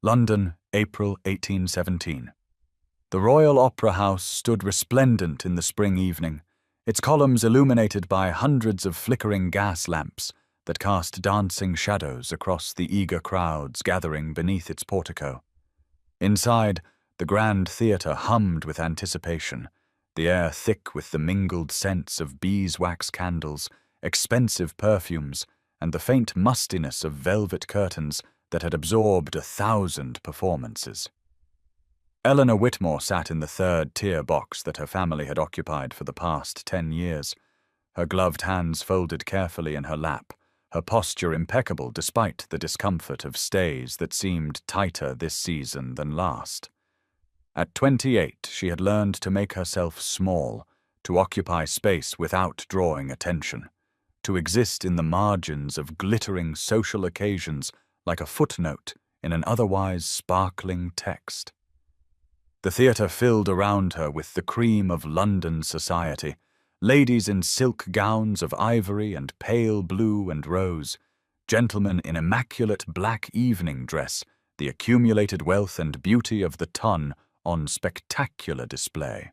London, April 1817. The Royal Opera House stood resplendent in the spring evening, its columns illuminated by hundreds of flickering gas lamps that cast dancing shadows across the eager crowds gathering beneath its portico. Inside, the grand theatre hummed with anticipation, the air thick with the mingled scents of beeswax candles, expensive perfumes, and the faint mustiness of velvet curtains that had absorbed 1,000 performances. Eleanor Whitmore sat in the third-tier box that her family had occupied for the past 10 years, her gloved hands folded carefully in her lap, her posture impeccable despite the discomfort of stays that seemed tighter this season than last. At 28, she had learned to make herself small, to occupy space without drawing attention, to exist in the margins of glittering social occasions like a footnote in an otherwise sparkling text. The theatre filled around her with the cream of London society, ladies in silk gowns of ivory and pale blue and rose, gentlemen in immaculate black evening dress, the accumulated wealth and beauty of the ton on spectacular display.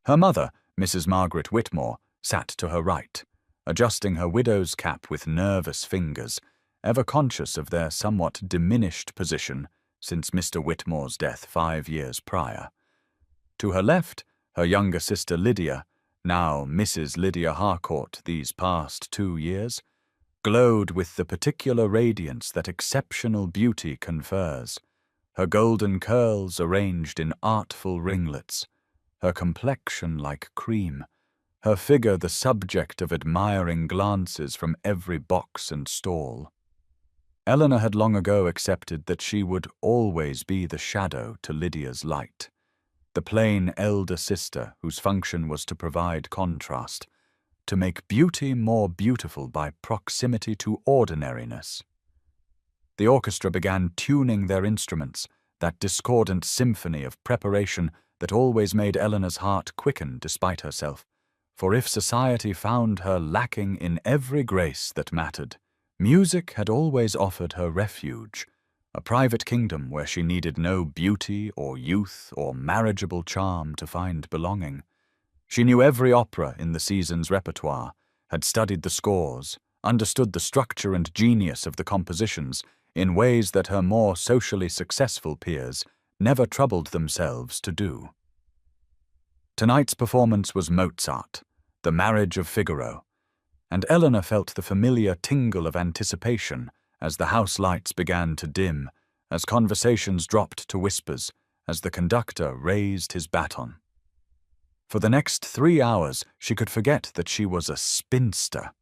Her mother, Mrs. Margaret Whitmore, sat to her right, adjusting her widow's cap with nervous fingers, ever conscious of their somewhat diminished position since Mr. Whitmore's death 5 years prior. To her left, her younger sister Lydia, now Mrs. Lydia Harcourt these past 2 years, glowed with the particular radiance that exceptional beauty confers, her golden curls arranged in artful ringlets, her complexion like cream, her figure the subject of admiring glances from every box and stall. Eleanor had long ago accepted that she would always be the shadow to Lydia's light, the plain elder sister whose function was to provide contrast, to make beauty more beautiful by proximity to ordinariness. The orchestra began tuning their instruments, that discordant symphony of preparation that always made Eleanor's heart quicken despite herself, for if society found her lacking in every grace that mattered, music had always offered her refuge, a private kingdom where she needed no beauty or youth or marriageable charm to find belonging. She knew every opera in the season's repertoire, had studied the scores, understood the structure and genius of the compositions in ways that her more socially successful peers never troubled themselves to do. Tonight's performance was Mozart, The Marriage of Figaro, and Eleanor felt the familiar tingle of anticipation as the house lights began to dim, as conversations dropped to whispers, as the conductor raised his baton. For the next 3 hours, she could forget that she was a spinster,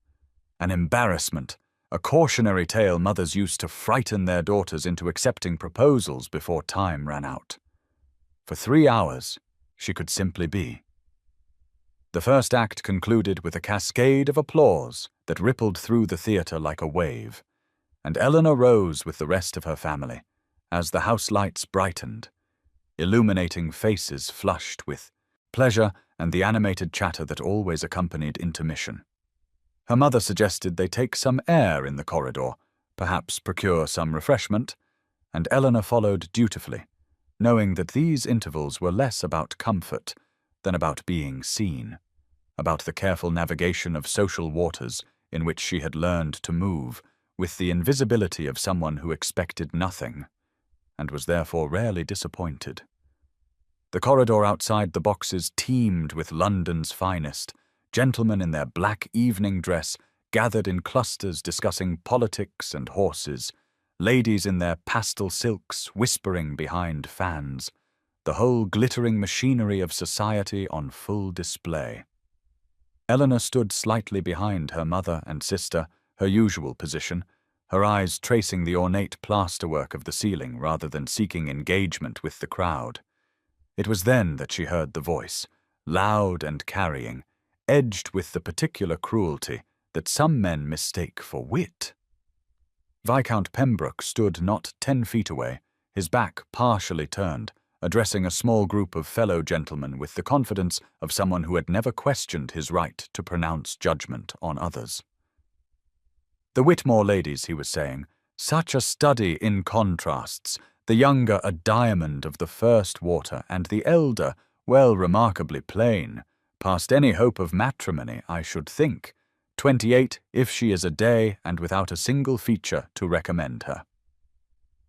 an embarrassment, a cautionary tale mothers used to frighten their daughters into accepting proposals before time ran out. For 3 hours, she could simply be. The first act concluded with a cascade of applause that rippled through the theatre like a wave, and Eleanor rose with the rest of her family as the house lights brightened, illuminating faces flushed with pleasure and the animated chatter that always accompanied intermission. Her mother suggested they take some air in the corridor, perhaps procure some refreshment, and Eleanor followed dutifully, knowing that these intervals were less about comfort than about being seen, about the careful navigation of social waters in which she had learned to move with the invisibility of someone who expected nothing, and was therefore rarely disappointed. The corridor outside the boxes teemed with London's finest, gentlemen in their black evening dress gathered in clusters discussing politics and horses, ladies in their pastel silks whispering behind fans, the whole glittering machinery of society on full display. Eleanor stood slightly behind her mother and sister, her usual position, her eyes tracing the ornate plasterwork of the ceiling rather than seeking engagement with the crowd. It was then that she heard the voice, loud and carrying, edged with the particular cruelty that some men mistake for wit. Viscount Pembroke stood not 10 feet away, his back partially turned, addressing a small group of fellow gentlemen with the confidence of someone who had never questioned his right to pronounce judgment on others. The Whitmore ladies, he was saying, such a study in contrasts, the younger a diamond of the first water, and the elder, well, remarkably plain, past any hope of matrimony, I should think, 28 if she is a day, and without a single feature to recommend her.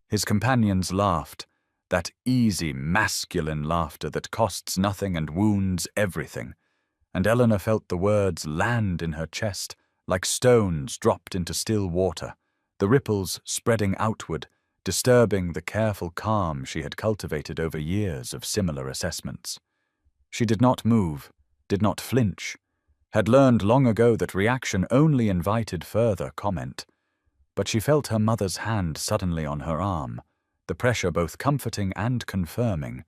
His companions laughed, that easy, masculine laughter that costs nothing and wounds everything, and Eleanor felt the words land in her chest like stones dropped into still water, the ripples spreading outward, disturbing the careful calm she had cultivated over years of similar assessments. She did not move, did not flinch, had learned long ago that reaction only invited further comment, but she felt her mother's hand suddenly on her arm, the pressure both comforting and confirming,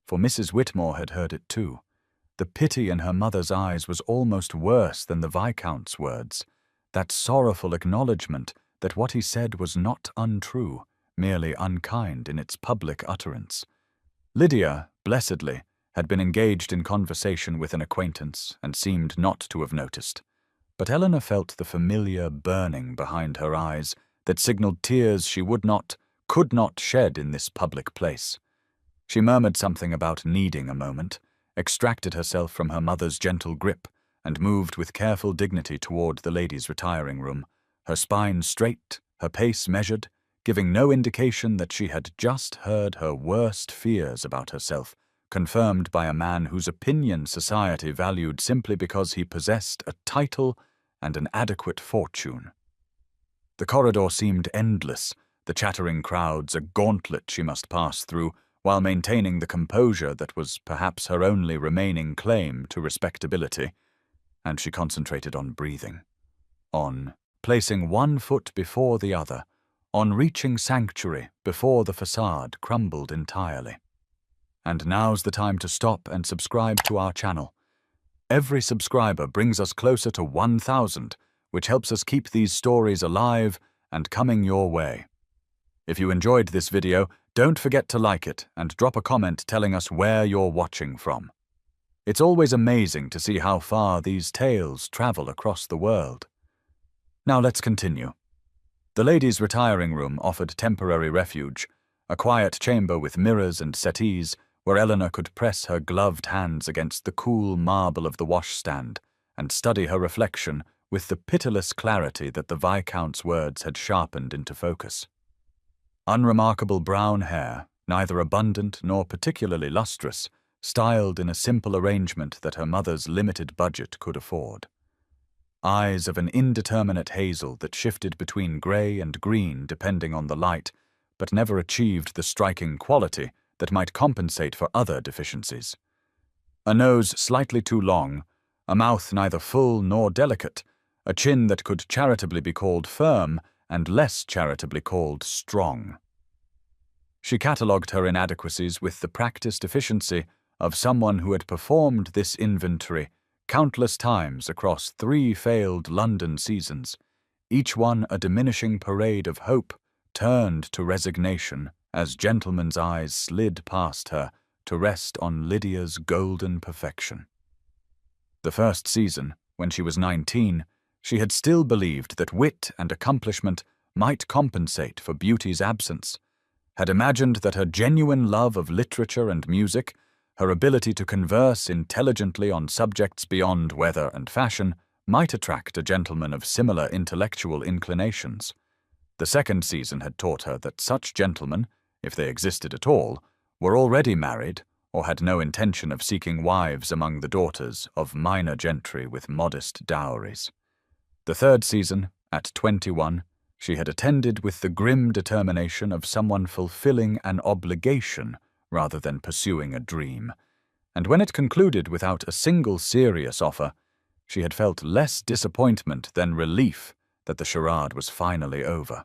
for Mrs. Whitmore had heard it too. The pity in her mother's eyes was almost worse than the Viscount's words, that sorrowful acknowledgment that what he said was not untrue, merely unkind in its public utterance. Lydia, blessedly, had been engaged in conversation with an acquaintance and seemed not to have noticed, but Eleanor felt the familiar burning behind her eyes that signaled tears she could not shed in this public place. She murmured something about needing a moment, extracted herself from her mother's gentle grip, and moved with careful dignity toward the ladies' retiring room, her spine straight, her pace measured, giving no indication that she had just heard her worst fears about herself, confirmed by a man whose opinion society valued simply because he possessed a title and an adequate fortune. The corridor seemed endless, the chattering crowds a gauntlet she must pass through, while maintaining the composure that was perhaps her only remaining claim to respectability, and she concentrated on breathing, on placing one foot before the other, on reaching sanctuary before the facade crumbled entirely. And now's the time to stop and subscribe to our channel. Every subscriber brings us closer to 1,000, which helps us keep these stories alive and coming your way. If you enjoyed this video, don't forget to like it and drop a comment telling us where you're watching from. It's always amazing to see how far these tales travel across the world. Now let's continue. The ladies' retiring room offered temporary refuge, a quiet chamber with mirrors and settees where Eleanor could press her gloved hands against the cool marble of the washstand and study her reflection with the pitiless clarity that the Viscount's words had sharpened into focus. Unremarkable brown hair, neither abundant nor particularly lustrous, styled in a simple arrangement that her mother's limited budget could afford. Eyes of an indeterminate hazel that shifted between grey and green depending on the light, but never achieved the striking quality that might compensate for other deficiencies. A nose slightly too long, a mouth neither full nor delicate, a chin that could charitably be called firm and less charitably called strong. She catalogued her inadequacies with the practiced efficiency of someone who had performed this inventory countless times across 3 failed London seasons, each one a diminishing parade of hope turned to resignation as gentlemen's eyes slid past her to rest on Lydia's golden perfection. The first season, when she was 19, she had still believed that wit and accomplishment might compensate for beauty's absence, had imagined that her genuine love of literature and music, her ability to converse intelligently on subjects beyond weather and fashion, might attract a gentleman of similar intellectual inclinations. The second season had taught her that such gentlemen, if they existed at all, were already married or had no intention of seeking wives among the daughters of minor gentry with modest dowries. The third season, at 21, she had attended with the grim determination of someone fulfilling an obligation rather than pursuing a dream, and when it concluded without a single serious offer, she had felt less disappointment than relief that the charade was finally over.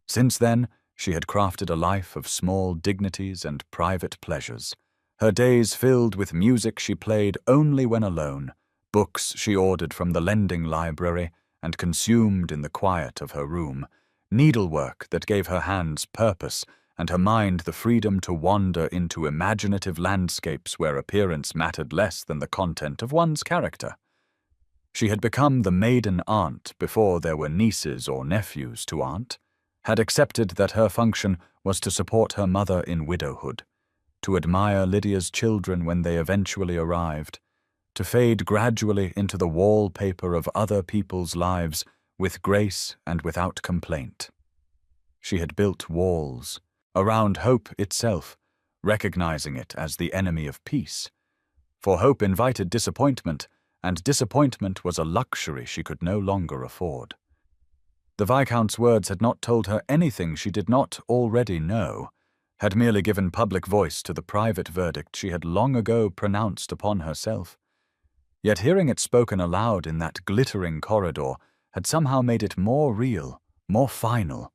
Since then, she had crafted a life of small dignities and private pleasures, her days filled with music she played only when alone, books she ordered from the lending library and consumed in the quiet of her room, needlework that gave her hands purpose and her mind the freedom to wander into imaginative landscapes where appearance mattered less than the content of one's character. She had become the maiden aunt before there were nieces or nephews to aunt, had accepted that her function was to support her mother in widowhood, to admire Lydia's children when they eventually arrived, to fade gradually into the wallpaper of other people's lives with grace and without complaint. She had built walls around hope itself, recognizing it as the enemy of peace. For hope invited disappointment, and disappointment was a luxury she could no longer afford. The Viscount's words had not told her anything she did not already know, had merely given public voice to the private verdict she had long ago pronounced upon herself. Yet hearing it spoken aloud in that glittering corridor had somehow made it more real, more final,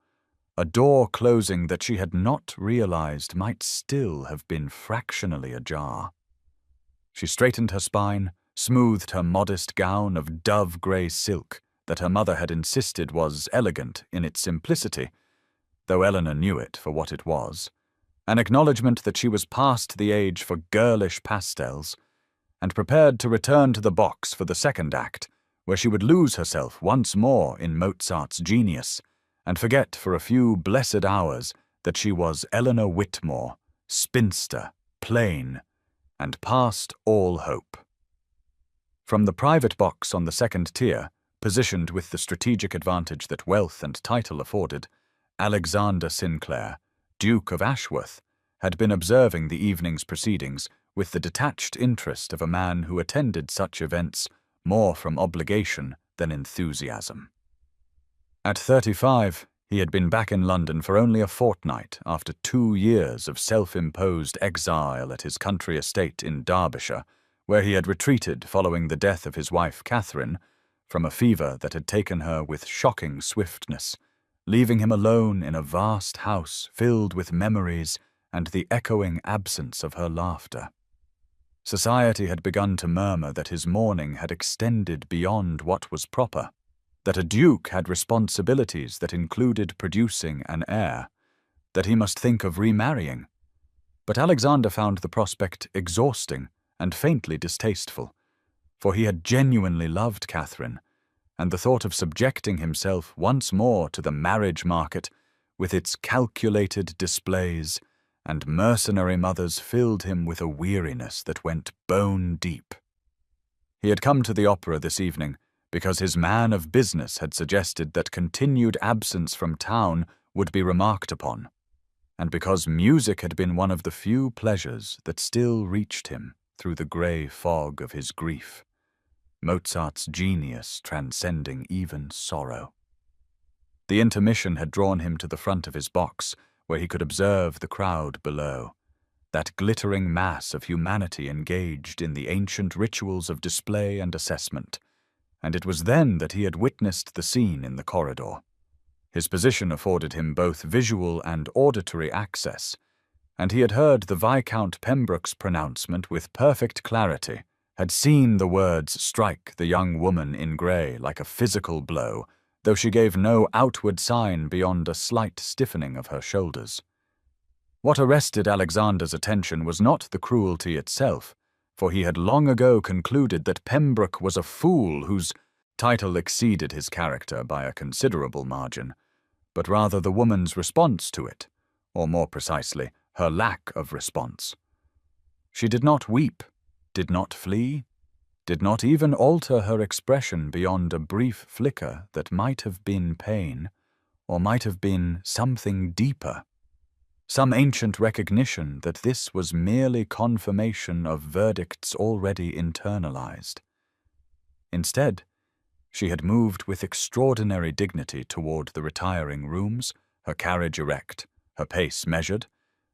a door closing that she had not realized might still have been fractionally ajar. She straightened her spine, smoothed her modest gown of dove-grey silk that her mother had insisted was elegant in its simplicity, though Eleanor knew it for what it was, an acknowledgment that she was past the age for girlish pastels, and prepared to return to the box for the second act, where she would lose herself once more in Mozart's genius, and forget for a few blessed hours that she was Eleanor Whitmore, spinster, plain, and past all hope. From the private box on the second tier, positioned with the strategic advantage that wealth and title afforded, Alexander Sinclair, Duke of Ashworth, had been observing the evening's proceedings with the detached interest of a man who attended such events more from obligation than enthusiasm. At 35, he had been back in London for only a fortnight after 2 years of self-imposed exile at his country estate in Derbyshire, where he had retreated following the death of his wife Catherine, from a fever that had taken her with shocking swiftness, leaving him alone in a vast house filled with memories and the echoing absence of her laughter. Society had begun to murmur that his mourning had extended beyond what was proper, that a duke had responsibilities that included producing an heir, that he must think of remarrying. But Alexander found the prospect exhausting and faintly distasteful, for he had genuinely loved Catherine, and the thought of subjecting himself once more to the marriage market, with its calculated displays and mercenary mothers, filled him with a weariness that went bone deep. He had come to the opera this evening because his man of business had suggested that continued absence from town would be remarked upon, and because music had been one of the few pleasures that still reached him through the grey fog of his grief, Mozart's genius transcending even sorrow. The intermission had drawn him to the front of his box, where he could observe the crowd below, that glittering mass of humanity engaged in the ancient rituals of display and assessment, and it was then that he had witnessed the scene in the corridor. His position afforded him both visual and auditory access, and he had heard the Viscount Pembroke's pronouncement with perfect clarity, had seen the words strike the young woman in grey like a physical blow, though she gave no outward sign beyond a slight stiffening of her shoulders. What arrested Alexander's attention was not the cruelty itself, for he had long ago concluded that Pembroke was a fool whose title exceeded his character by a considerable margin, but rather the woman's response to it, or more precisely, her lack of response. She did not weep, did not flee, did not even alter her expression beyond a brief flicker that might have been pain, or might have been something deeper, some ancient recognition that this was merely confirmation of verdicts already internalized. Instead, she had moved with extraordinary dignity toward the retiring rooms, her carriage erect, her pace measured,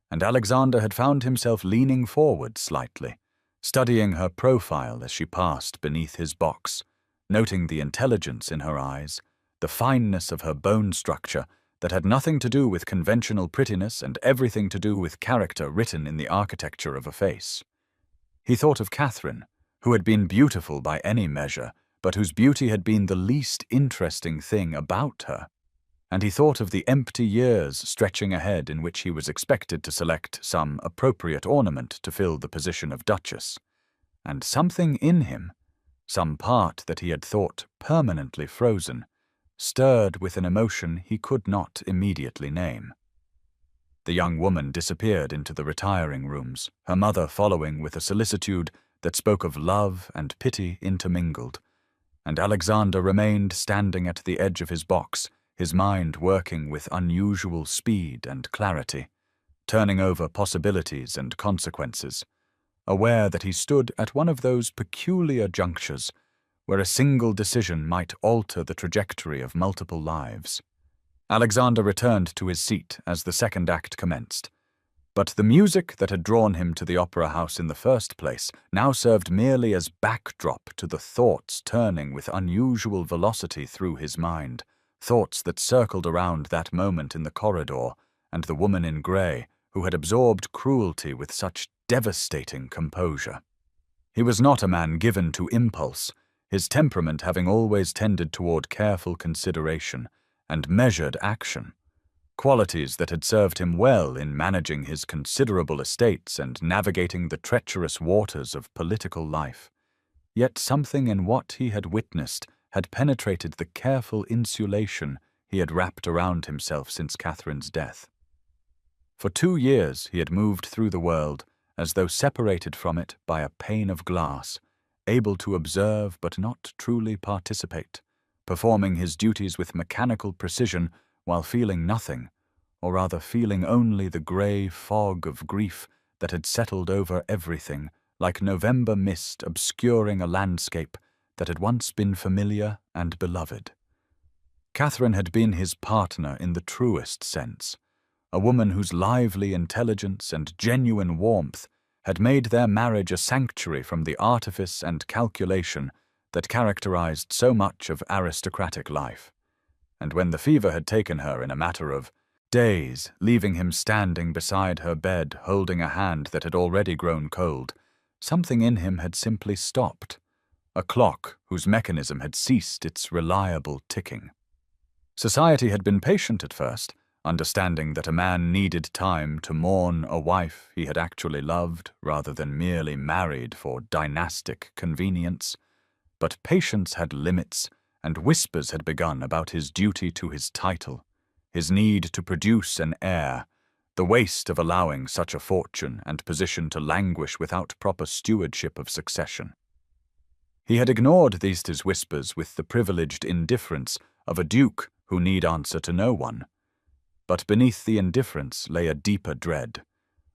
and Alexander had found himself leaning forward slightly, studying her profile as she passed beneath his box, noting the intelligence in her eyes, the fineness of her bone structure that had nothing to do with conventional prettiness and everything to do with character written in the architecture of a face. He thought of Catherine, who had been beautiful by any measure, but whose beauty had been the least interesting thing about her, and he thought of the empty years stretching ahead in which he was expected to select some appropriate ornament to fill the position of Duchess, and something in him, some part that he had thought permanently frozen, stirred with an emotion he could not immediately name. The young woman disappeared into the retiring rooms, her mother following with a solicitude that spoke of love and pity intermingled, and Alexander remained standing at the edge of his box, his mind working with unusual speed and clarity, turning over possibilities and consequences, aware that he stood at one of those peculiar junctures where a single decision might alter the trajectory of multiple lives. Alexander returned to his seat as the second act commenced, but the music that had drawn him to the opera house in the first place now served merely as backdrop to the thoughts turning with unusual velocity through his mind, thoughts that circled around that moment in the corridor and the woman in grey who had absorbed cruelty with such devastating composure. He was not a man given to impulse, his temperament having always tended toward careful consideration and measured action, qualities that had served him well in managing his considerable estates and navigating the treacherous waters of political life. Yet something in what he had witnessed had penetrated the careful insulation he had wrapped around himself since Catherine's death. For 2 years he had moved through the world as though separated from it by a pane of glass, able to observe but not truly participate, performing his duties with mechanical precision while feeling nothing, or rather feeling only the grey fog of grief that had settled over everything, like November mist obscuring a landscape that had once been familiar and beloved. Catherine had been his partner in the truest sense, a woman whose lively intelligence and genuine warmth had made their marriage a sanctuary from the artifice and calculation that characterized so much of aristocratic life. And when the fever had taken her in a matter of days, leaving him standing beside her bed holding a hand that had already grown cold, something in him had simply stopped, a clock whose mechanism had ceased its reliable ticking. Society had been patient at first, understanding that a man needed time to mourn a wife he had actually loved rather than merely married for dynastic convenience. But patience had limits, and whispers had begun about his duty to his title, his need to produce an heir, the waste of allowing such a fortune and position to languish without proper stewardship of succession. He had ignored these whispers with the privileged indifference of a duke who need answer to no one. But beneath the indifference lay a deeper dread,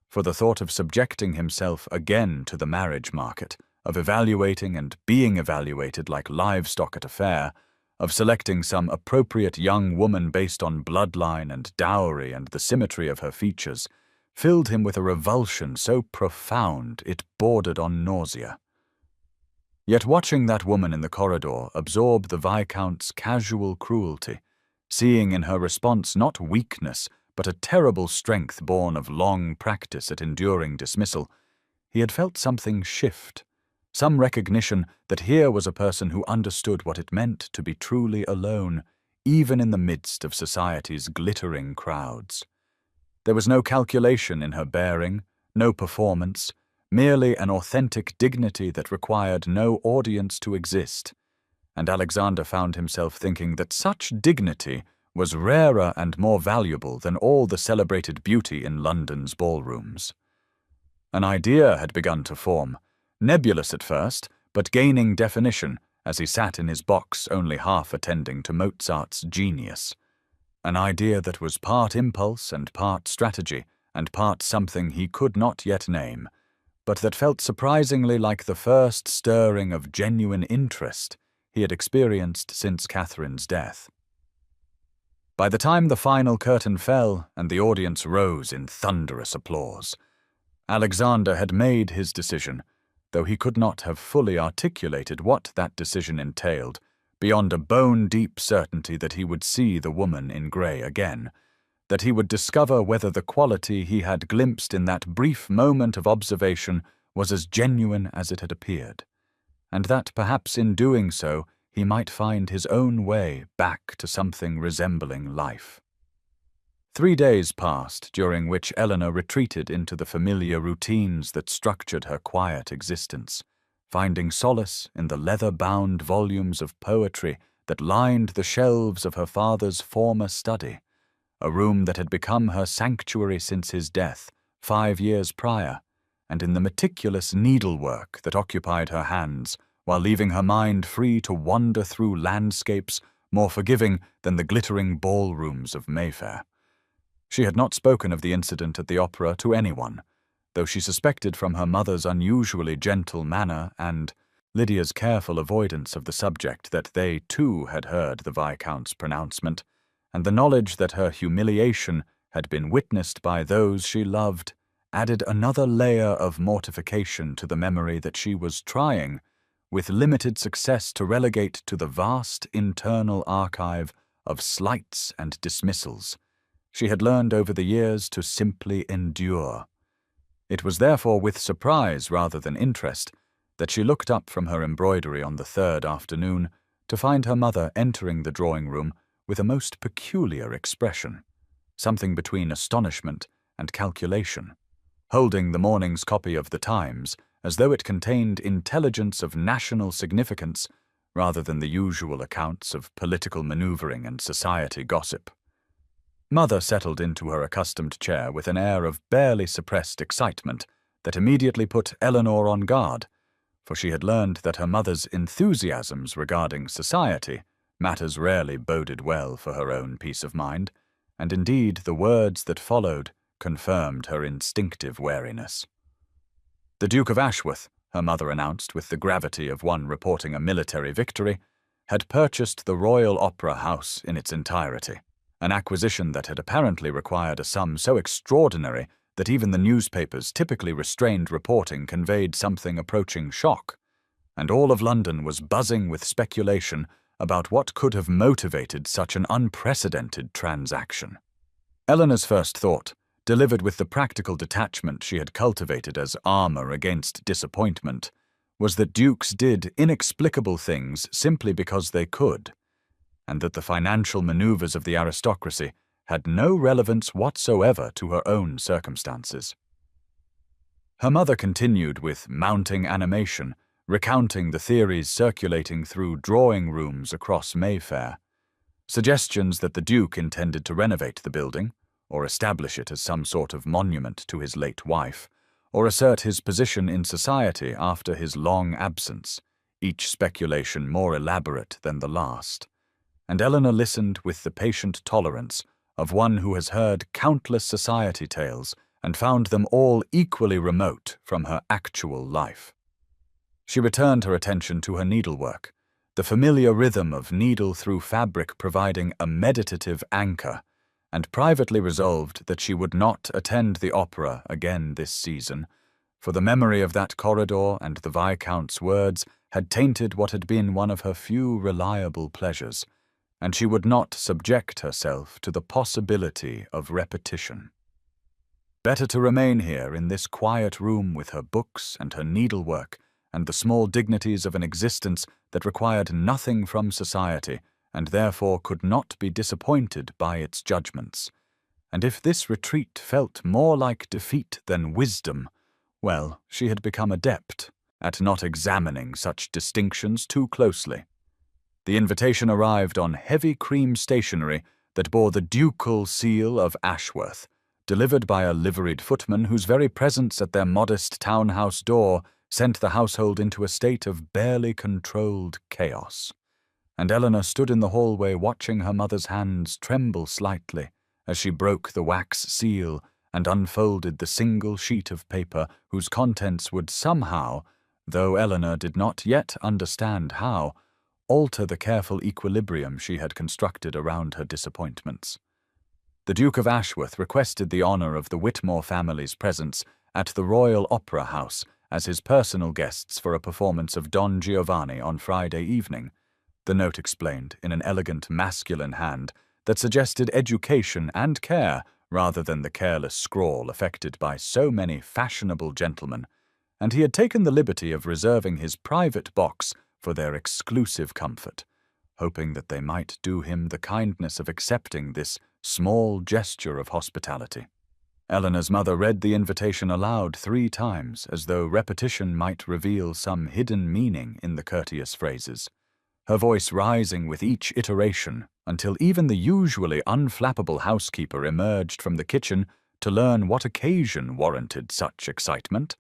for the thought of subjecting himself again to the marriage market, of evaluating and being evaluated like livestock at a fair, of selecting some appropriate young woman based on bloodline and dowry and the symmetry of her features, filled him with a revulsion so profound it bordered on nausea. Yet watching that woman in the corridor absorb the Viscount's casual cruelty, seeing in her response not weakness but a terrible strength born of long practice at enduring dismissal, he had felt something shift, some recognition that here was a person who understood what it meant to be truly alone, even in the midst of society's glittering crowds. There was no calculation in her bearing, no performance, merely an authentic dignity that required no audience to exist, and Alexander found himself thinking that such dignity was rarer and more valuable than all the celebrated beauty in London's ballrooms. An idea had begun to form, nebulous at first, but gaining definition as he sat in his box only half attending to Mozart's genius. An idea that was part impulse and part strategy and part something he could not yet name, but that felt surprisingly like the first stirring of genuine interest he had experienced since Catherine's death. By the time the final curtain fell and the audience rose in thunderous applause, Alexander had made his decision, though he could not have fully articulated what that decision entailed, beyond a bone-deep certainty that he would see the woman in grey again, that he would discover whether the quality he had glimpsed in that brief moment of observation was as genuine as it had appeared, and that perhaps in doing so he might find his own way back to something resembling life. 3 days passed, during which Eleanor retreated into the familiar routines that structured her quiet existence, finding solace in the leather-bound volumes of poetry that lined the shelves of her father's former study, a room that had become her sanctuary since his death 5 years prior, and in the meticulous needlework that occupied her hands while leaving her mind free to wander through landscapes more forgiving than the glittering ballrooms of Mayfair. She had not spoken of the incident at the opera to anyone, though she suspected from her mother's unusually gentle manner and Lydia's careful avoidance of the subject that they, too, had heard the Viscount's pronouncement, and the knowledge that her humiliation had been witnessed by those she loved added another layer of mortification to the memory that she was trying, with limited success, to relegate to the vast internal archive of slights and dismissals she had learned over the years to simply endure. It was therefore with surprise rather than interest that she looked up from her embroidery on the third afternoon to find her mother entering the drawing-room with a most peculiar expression, something between astonishment and calculation, holding the morning's copy of the Times as though it contained intelligence of national significance rather than the usual accounts of political maneuvering and society gossip. Mother settled into her accustomed chair with an air of barely suppressed excitement that immediately put Eleanor on guard, for she had learned that her mother's enthusiasms regarding society matters rarely boded well for her own peace of mind, and indeed the words that followed confirmed her instinctive wariness. The Duke of Ashworth, her mother announced with the gravity of one reporting a military victory, had purchased the Royal Opera House in its entirety, an acquisition that had apparently required a sum so extraordinary that even the newspapers' typically restrained reporting conveyed something approaching shock, and all of London was buzzing with speculation about what could have motivated such an unprecedented transaction. Eleanor's first thought, delivered with the practical detachment she had cultivated as armor against disappointment, was that dukes did inexplicable things simply because they could, and that the financial maneuvers of the aristocracy had no relevance whatsoever to her own circumstances. Her mother continued with mounting animation, recounting the theories circulating through drawing-rooms across Mayfair, suggestions that the Duke intended to renovate the building, or establish it as some sort of monument to his late wife, or assert his position in society after his long absence, each speculation more elaborate than the last. And Eleanor listened with the patient tolerance of one who has heard countless society tales and found them all equally remote from her actual life. She returned her attention to her needlework, the familiar rhythm of needle through fabric providing a meditative anchor, and privately resolved that she would not attend the opera again this season, for the memory of that corridor and the Viscount's words had tainted what had been one of her few reliable pleasures, and she would not subject herself to the possibility of repetition. Better to remain here in this quiet room with her books and her needlework and the small dignities of an existence that required nothing from society and therefore could not be disappointed by its judgments. And if this retreat felt more like defeat than wisdom, well, she had become adept at not examining such distinctions too closely. The invitation arrived on heavy cream stationery that bore the ducal seal of Ashworth, delivered by a liveried footman whose very presence at their modest townhouse door sent the household into a state of barely controlled chaos. And Eleanor stood in the hallway watching her mother's hands tremble slightly as she broke the wax seal and unfolded the single sheet of paper whose contents would somehow, though Eleanor did not yet understand how, alter the careful equilibrium she had constructed around her disappointments. The Duke of Ashworth requested the honour of the Whitmore family's presence at the Royal Opera House as his personal guests for a performance of Don Giovanni on Friday evening, the note explained in an elegant masculine hand that suggested education and care rather than the careless scrawl affected by so many fashionable gentlemen, and he had taken the liberty of reserving his private box for their exclusive comfort, hoping that they might do him the kindness of accepting this small gesture of hospitality. Eleanor's mother read the invitation aloud 3 times, as though repetition might reveal some hidden meaning in the courteous phrases, her voice rising with each iteration until even the usually unflappable housekeeper emerged from the kitchen to learn what occasion warranted such excitement,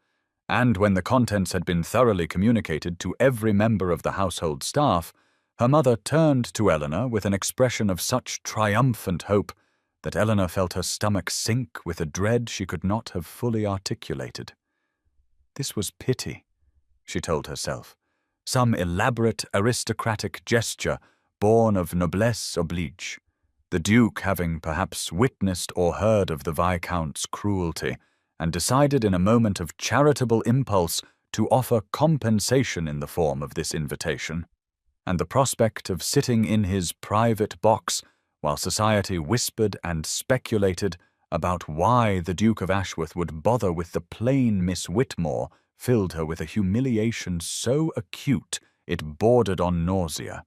and when the contents had been thoroughly communicated to every member of the household staff, her mother turned to Eleanor with an expression of such triumphant hope that Eleanor felt her stomach sink with a dread she could not have fully articulated. This was pity, she told herself, some elaborate aristocratic gesture born of noblesse oblige, the Duke having perhaps witnessed or heard of the Viscount's cruelty, and decided in a moment of charitable impulse to offer compensation in the form of this invitation, and the prospect of sitting in his private box while society whispered and speculated about why the Duke of Ashworth would bother with the plain Miss Whitmore filled her with a humiliation so acute it bordered on nausea.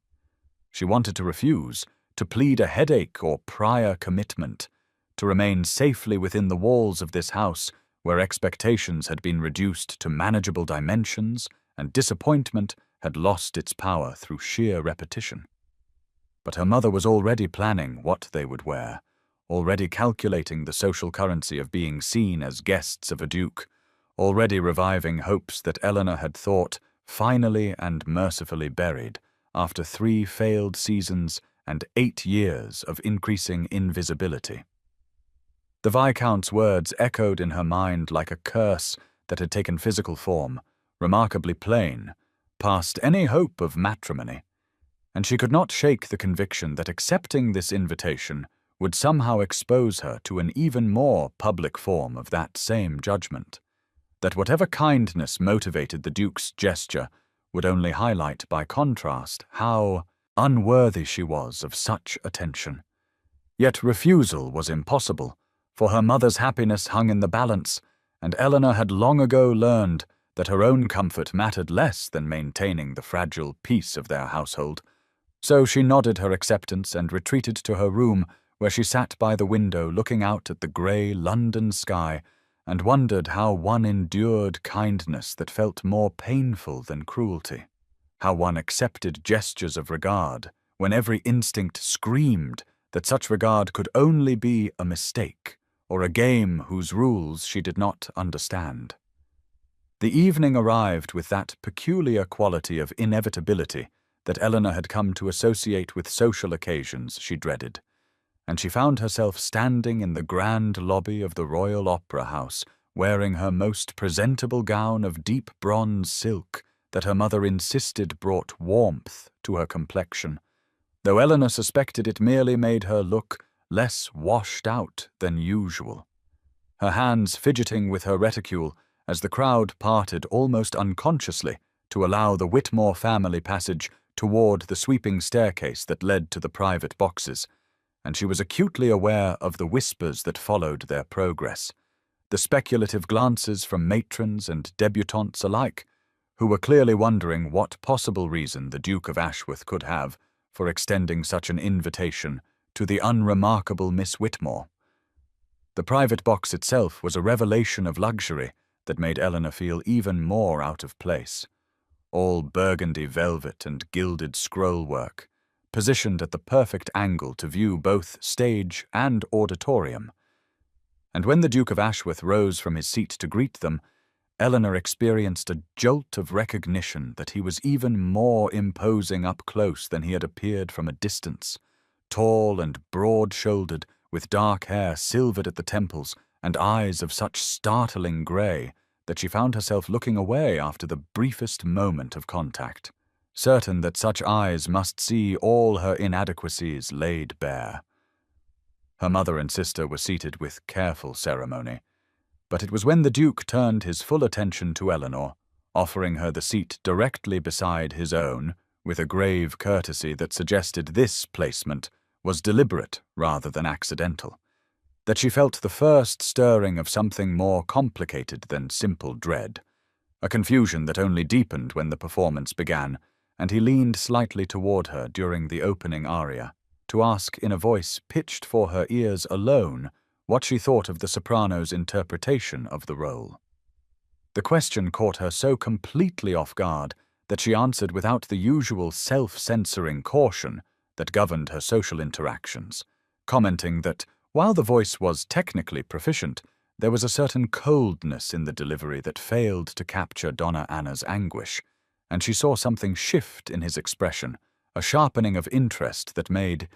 She wanted to refuse, to plead a headache or prior commitment, to remain safely within the walls of this house where expectations had been reduced to manageable dimensions and disappointment had lost its power through sheer repetition. But her mother was already planning what they would wear, already calculating the social currency of being seen as guests of a duke, already reviving hopes that Eleanor had thought finally and mercifully buried after 3 failed seasons and 8 years of increasing invisibility. The Viscount's words echoed in her mind like a curse that had taken physical form, remarkably plain, past any hope of matrimony, and she could not shake the conviction that accepting this invitation would somehow expose her to an even more public form of that same judgment, that whatever kindness motivated the Duke's gesture would only highlight by contrast how unworthy she was of such attention. Yet refusal was impossible, for her mother's happiness hung in the balance, and Eleanor had long ago learned that her own comfort mattered less than maintaining the fragile peace of their household. So she nodded her acceptance and retreated to her room, where she sat by the window looking out at the grey London sky and wondered how one endured kindness that felt more painful than cruelty, how one accepted gestures of regard when every instinct screamed that such regard could only be a mistake or a game whose rules she did not understand. The evening arrived with that peculiar quality of inevitability that Eleanor had come to associate with social occasions she dreaded, and she found herself standing in the grand lobby of the Royal Opera House, wearing her most presentable gown of deep bronze silk that her mother insisted brought warmth to her complexion, though Eleanor suspected it merely made her look less washed out than usual. Her hands fidgeting with her reticule as the crowd parted almost unconsciously to allow the Whitmore family passage toward the sweeping staircase that led to the private boxes, and she was acutely aware of the whispers that followed their progress, the speculative glances from matrons and debutantes alike, who were clearly wondering what possible reason the Duke of Ashworth could have for extending such an invitation to the unremarkable Miss Whitmore. The private box itself was a revelation of luxury that made Eleanor feel even more out of place. All burgundy velvet and gilded scroll-work, positioned at the perfect angle to view both stage and auditorium. And when the Duke of Ashworth rose from his seat to greet them, Eleanor experienced a jolt of recognition that he was even more imposing up close than he had appeared from a distance, tall and broad-shouldered, with dark hair silvered at the temples and eyes of such startling grey that she found herself looking away after the briefest moment of contact, certain that such eyes must see all her inadequacies laid bare. Her mother and sister were seated with careful ceremony, but it was when the Duke turned his full attention to Eleanor, offering her the seat directly beside his own, with a grave courtesy that suggested this placement was deliberate rather than accidental, that she felt the first stirring of something more complicated than simple dread, a confusion that only deepened when the performance began, and he leaned slightly toward her during the opening aria, to ask in a voice pitched for her ears alone what she thought of the soprano's interpretation of the role. The question caught her so completely off guard that she answered without the usual self-censoring caution that governed her social interactions, commenting that, while the voice was technically proficient, there was a certain coldness in the delivery that failed to capture Donna Anna's anguish, and she saw something shift in his expression, a sharpening of interest that made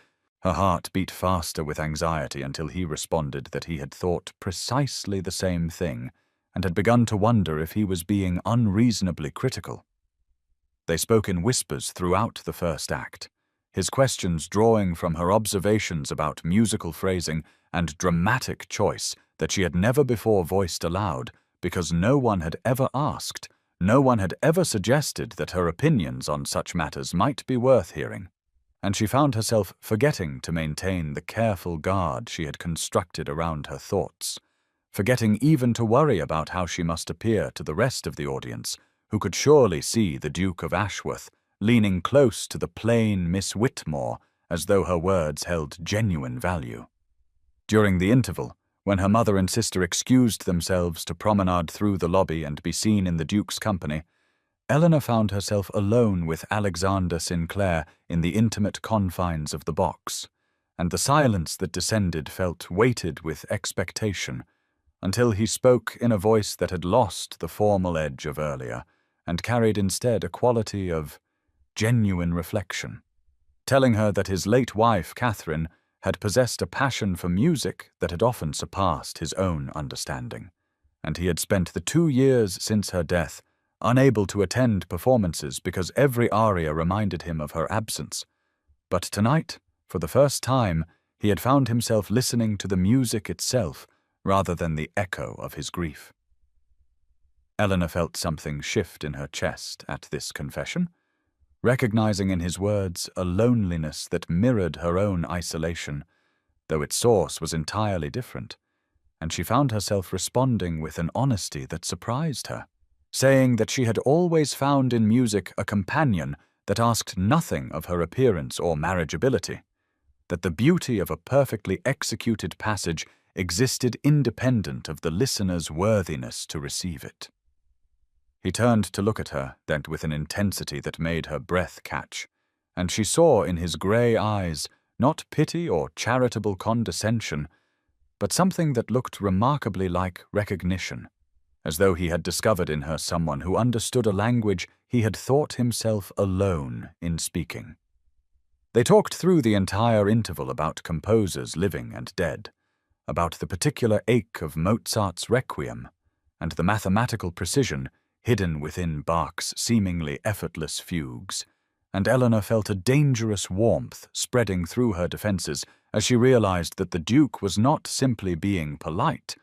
her heart beat faster with anxiety until he responded that he had thought precisely the same thing and had begun to wonder if he was being unreasonably critical. They spoke in whispers throughout the first act, his questions drawing from her observations about musical phrasing and dramatic choice that she had never before voiced aloud because no one had ever asked, no one had ever suggested that her opinions on such matters might be worth hearing, and she found herself forgetting to maintain the careful guard she had constructed around her thoughts, forgetting even to worry about how she must appear to the rest of the audience, who could surely see the Duke of Ashworth leaning close to the plain Miss Whitmore as though her words held genuine value. During the interval, when her mother and sister excused themselves to promenade through the lobby and be seen in the Duke's company, Eleanor found herself alone with Alexander Sinclair in the intimate confines of the box, and the silence that descended felt weighted with expectation, until he spoke in a voice that had lost the formal edge of earlier and carried instead a quality of genuine reflection, telling her that his late wife, Catherine, had possessed a passion for music that had often surpassed his own understanding, and he had spent the 2 years since her death unable to attend performances because every aria reminded him of her absence. But tonight, for the first time, he had found himself listening to the music itself rather than the echo of his grief. Eleanor felt something shift in her chest at this confession, recognizing in his words a loneliness that mirrored her own isolation, though its source was entirely different, and she found herself responding with an honesty that surprised her, saying that she had always found in music a companion that asked nothing of her appearance or marriageability, that the beauty of a perfectly executed passage existed independent of the listener's worthiness to receive it. He turned to look at her, then with an intensity that made her breath catch, and she saw in his grey eyes not pity or charitable condescension, but something that looked remarkably like recognition, as though he had discovered in her someone who understood a language he had thought himself alone in speaking. They talked through the entire interval about composers living and dead, about the particular ache of Mozart's Requiem, and the mathematical precision hidden within Bach's seemingly effortless fugues, and Eleanor felt a dangerous warmth spreading through her defenses as she realized that the Duke was not simply being polite,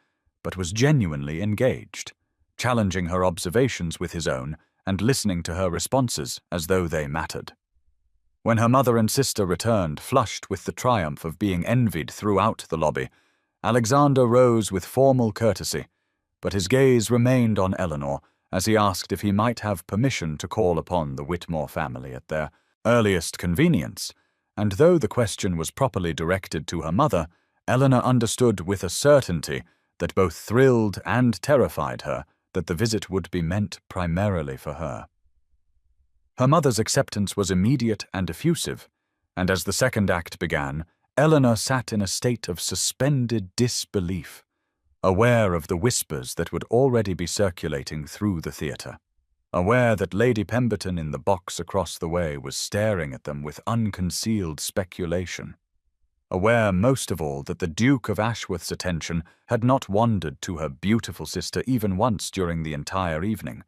but was genuinely engaged, challenging her observations with his own and listening to her responses as though they mattered. When her mother and sister returned, flushed with the triumph of being envied throughout the lobby, Alexander rose with formal courtesy, but his gaze remained on Eleanor as he asked if he might have permission to call upon the Whitmore family at their earliest convenience, and though the question was properly directed to her mother, Eleanor understood with a certainty that both thrilled and terrified her that the visit would be meant primarily for her. Her mother's acceptance was immediate and effusive, and as the second act began, Eleanor sat in a state of suspended disbelief, aware of the whispers that would already be circulating through the theatre, aware that Lady Pemberton in the box across the way was staring at them with unconcealed speculation, aware most of all that the Duke of Ashworth's attention had not wandered to her beautiful sister even once during the entire evening,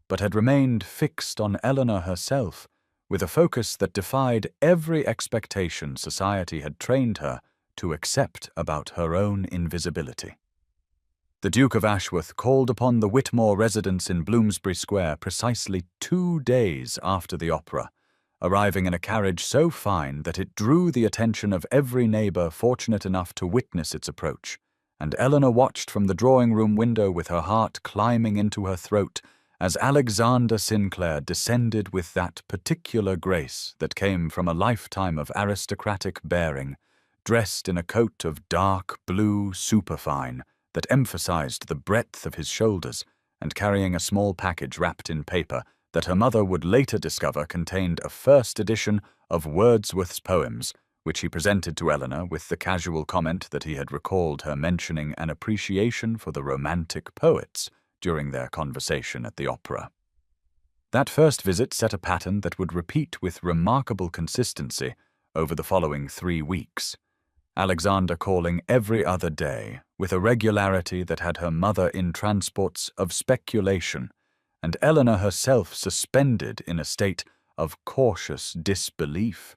but had remained fixed on Eleanor herself, with a focus that defied every expectation society had trained her to accept about her own invisibility. The Duke of Ashworth called upon the Whitmore residence in Bloomsbury Square precisely 2 days after the opera, arriving in a carriage so fine that it drew the attention of every neighbour fortunate enough to witness its approach, and Eleanor watched from the drawing-room window with her heart climbing into her throat as Alexander Sinclair descended with that particular grace that came from a lifetime of aristocratic bearing, dressed in a coat of dark blue superfine that emphasized the breadth of his shoulders, and carrying a small package wrapped in paper that her mother would later discover contained a first edition of Wordsworth's poems, which he presented to Eleanor with the casual comment that he had recalled her mentioning an appreciation for the romantic poets during their conversation at the opera. That first visit set a pattern that would repeat with remarkable consistency over the following 3 weeks, Alexander calling every other day with a regularity that had her mother in transports of speculation and Eleanor herself suspended in a state of cautious disbelief.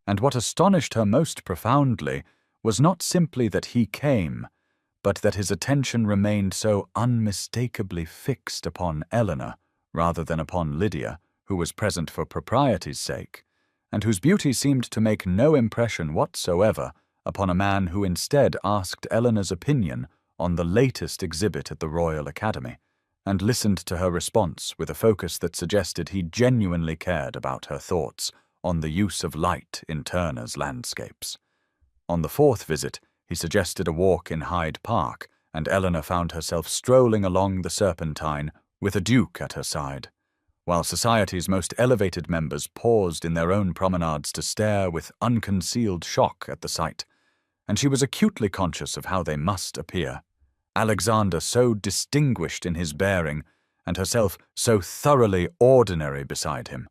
And what astonished her most profoundly was not simply that he came, but that his attention remained so unmistakably fixed upon Eleanor rather than upon Lydia, who was present for propriety's sake, and whose beauty seemed to make no impression whatsoever upon a man who instead asked Eleanor's opinion on the latest exhibit at the Royal Academy, and listened to her response with a focus that suggested he genuinely cared about her thoughts on the use of light in Turner's landscapes. On the 4th visit, he suggested a walk in Hyde Park, and Eleanor found herself strolling along the Serpentine with a duke at her side, while society's most elevated members paused in their own promenades to stare with unconcealed shock at the sight, and she was acutely conscious of how they must appear. Alexander so distinguished in his bearing, and herself so thoroughly ordinary beside him.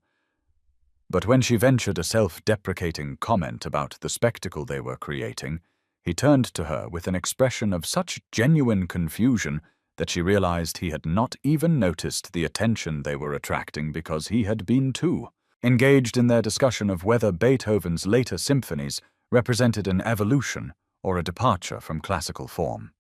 But when she ventured a self-deprecating comment about the spectacle they were creating, he turned to her with an expression of such genuine confusion that she realized he had not even noticed the attention they were attracting because he had been too engaged in their discussion of whether Beethoven's later symphonies represented an evolution or a departure from classical form.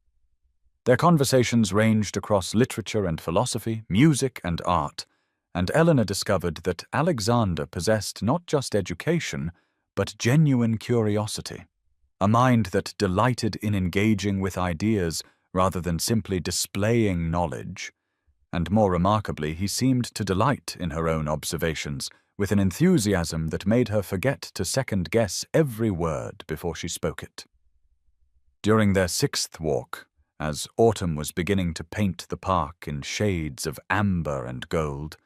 Their conversations ranged across literature and philosophy, music and art, and Eleanor discovered that Alexander possessed not just education, but genuine curiosity, a mind that delighted in engaging with ideas rather than simply displaying knowledge. And more remarkably, he seemed to delight in her own observations with an enthusiasm that made her forget to second-guess every word before she spoke it. During their 6th walk, as autumn was beginning to paint the park in shades of amber and gold,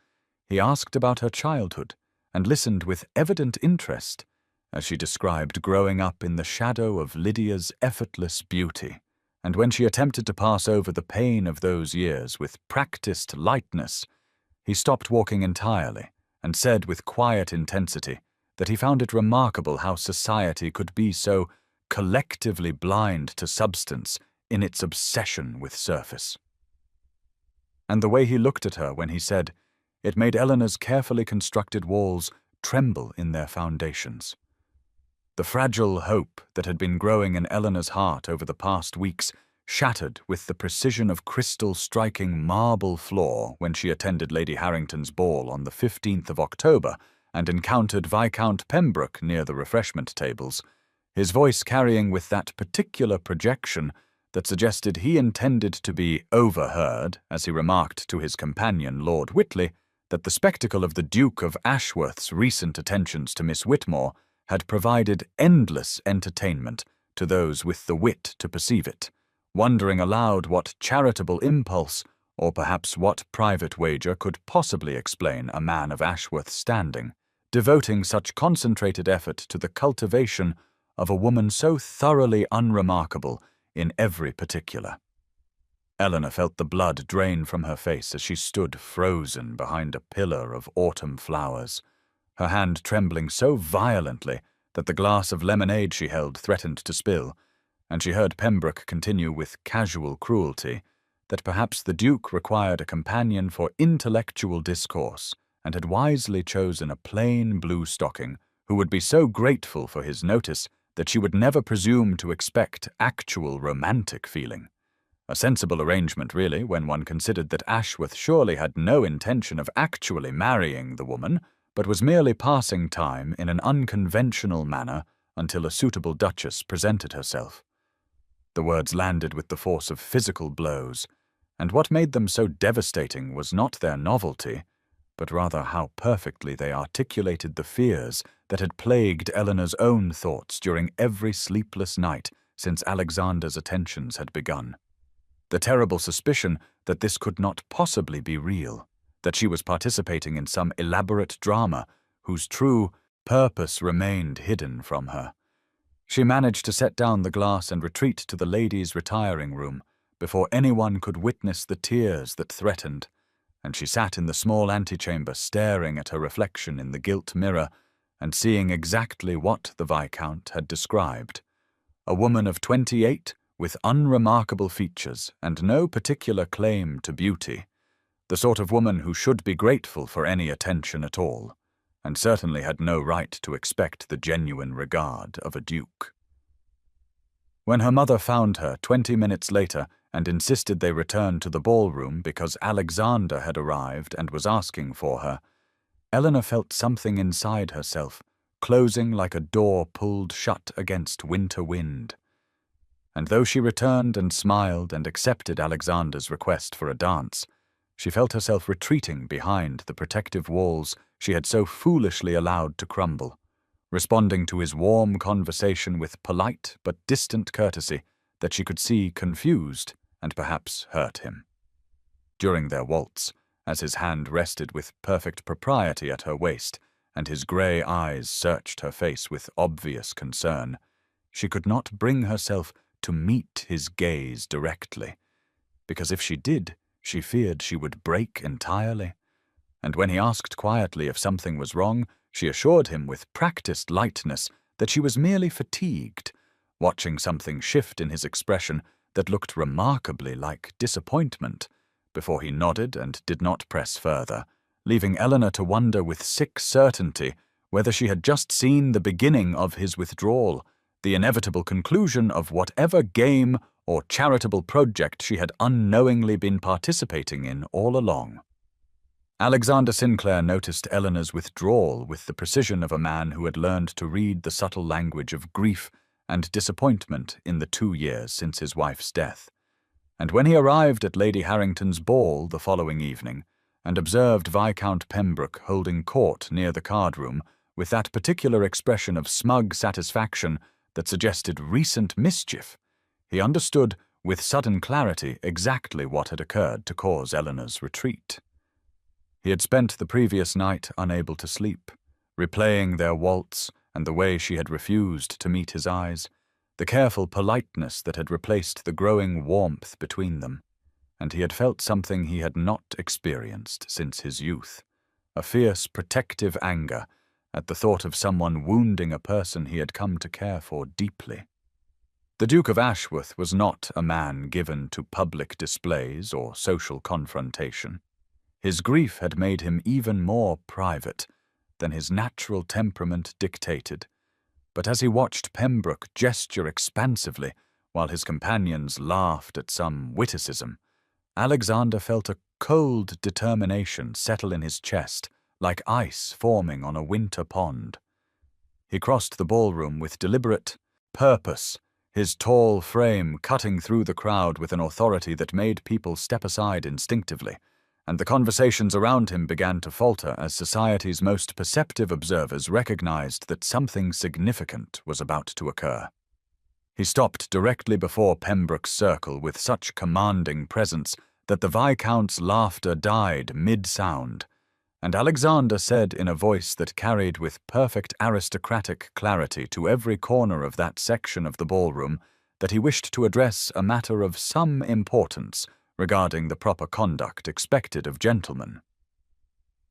he asked about her childhood and listened with evident interest as she described growing up in the shadow of Lydia's effortless beauty, and when she attempted to pass over the pain of those years with practiced lightness, he stopped walking entirely and said with quiet intensity that he found it remarkable how society could be so collectively blind to substance in its obsession with surface. And the way he looked at her when he said, it made Eleanor's carefully constructed walls tremble in their foundations. The fragile hope that had been growing in Eleanor's heart over the past weeks shattered with the precision of crystal striking marble floor when she attended Lady Harrington's ball on the 15th of October and encountered Viscount Pembroke near the refreshment tables, his voice carrying with that particular projection that suggested he intended to be overheard as he remarked to his companion Lord Whitley that the spectacle of the Duke of Ashworth's recent attentions to Miss Whitmore had provided endless entertainment to those with the wit to perceive it, wondering aloud what charitable impulse, or perhaps what private wager could possibly explain a man of Ashworth's standing, devoting such concentrated effort to the cultivation of a woman so thoroughly unremarkable in every particular. Eleanor felt the blood drain from her face as she stood frozen behind a pillar of autumn flowers, her hand trembling so violently that the glass of lemonade she held threatened to spill, and she heard Pembroke continue with casual cruelty that perhaps the Duke required a companion for intellectual discourse and had wisely chosen a plain blue stocking who would be so grateful for his notice that she would never presume to expect actual romantic feeling. A sensible arrangement, really, when one considered that Ashworth surely had no intention of actually marrying the woman, but was merely passing time in an unconventional manner until a suitable duchess presented herself. The words landed with the force of physical blows, and what made them so devastating was not their novelty, but rather how perfectly they articulated the fears that had plagued Eleanor's own thoughts during every sleepless night since Alexander's attentions had begun. The terrible suspicion that this could not possibly be real, that she was participating in some elaborate drama whose true purpose remained hidden from her. She managed to set down the glass and retreat to the ladies' retiring room before anyone could witness the tears that threatened, and she sat in the small antechamber staring at her reflection in the gilt mirror and seeing exactly what the Viscount had described. A woman of 28 with unremarkable features and no particular claim to beauty, the sort of woman who should be grateful for any attention at all, and certainly had no right to expect the genuine regard of a duke. When her mother found her 20 minutes later and insisted they return to the ballroom because Alexander had arrived and was asking for her, Eleanor felt something inside herself, closing like a door pulled shut against winter wind. And though she returned and smiled and accepted Alexander's request for a dance, she felt herself retreating behind the protective walls she had so foolishly allowed to crumble, responding to his warm conversation with polite but distant courtesy that she could see confused and perhaps hurt him. During their waltz, as his hand rested with perfect propriety at her waist and his grey eyes searched her face with obvious concern, she could not bring herself to meet his gaze directly, because if she did, she feared she would break entirely. And when he asked quietly if something was wrong, she assured him with practiced lightness that she was merely fatigued, watching something shift in his expression that looked remarkably like disappointment, before he nodded and did not press further, leaving Eleanor to wonder with sick certainty whether she had just seen the beginning of his withdrawal, the inevitable conclusion of whatever game or charitable project she had unknowingly been participating in all along. Alexander Sinclair noticed Eleanor's withdrawal with the precision of a man who had learned to read the subtle language of grief and disappointment in the 2 years since his wife's death. And when he arrived at Lady Harrington's ball the following evening, and observed Viscount Pembroke holding court near the card-room with that particular expression of smug satisfaction that suggested recent mischief, he understood with sudden clarity exactly what had occurred to cause Eleanor's retreat. He had spent the previous night unable to sleep, replaying their waltz and the way she had refused to meet his eyes, the careful politeness that had replaced the growing warmth between them, and he had felt something he had not experienced since his youth, a fierce protective anger at the thought of someone wounding a person he had come to care for deeply. The Duke of Ashworth was not a man given to public displays or social confrontation. His grief had made him even more private than his natural temperament dictated, but as he watched Pembroke gesture expansively while his companions laughed at some witticism, Alexander felt a cold determination settle in his chest like ice forming on a winter pond. He crossed the ballroom with deliberate purpose, his tall frame cutting through the crowd with an authority that made people step aside instinctively, and the conversations around him began to falter as society's most perceptive observers recognized that something significant was about to occur. He stopped directly before Pembroke's circle with such commanding presence that the Viscount's laughter died mid-sound, and Alexander said in a voice that carried with perfect aristocratic clarity to every corner of that section of the ballroom that he wished to address a matter of some importance regarding the proper conduct expected of gentlemen.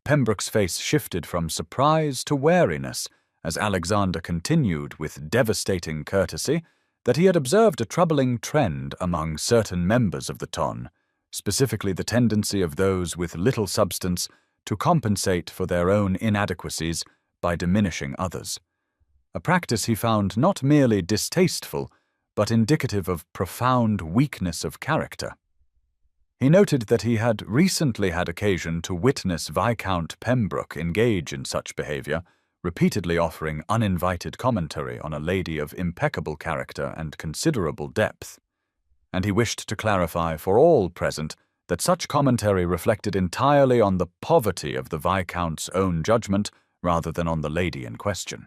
Pembroke's face shifted from surprise to wariness as Alexander continued with devastating courtesy that he had observed a troubling trend among certain members of the ton, specifically the tendency of those with little substance to compensate for their own inadequacies by diminishing others, a practice he found not merely distasteful, but indicative of profound weakness of character. He noted that he had recently had occasion to witness Viscount Pembroke engage in such behavior, repeatedly offering uninvited commentary on a lady of impeccable character and considerable depth, and he wished to clarify for all present that such commentary reflected entirely on the poverty of the Viscount's own judgment rather than on the lady in question.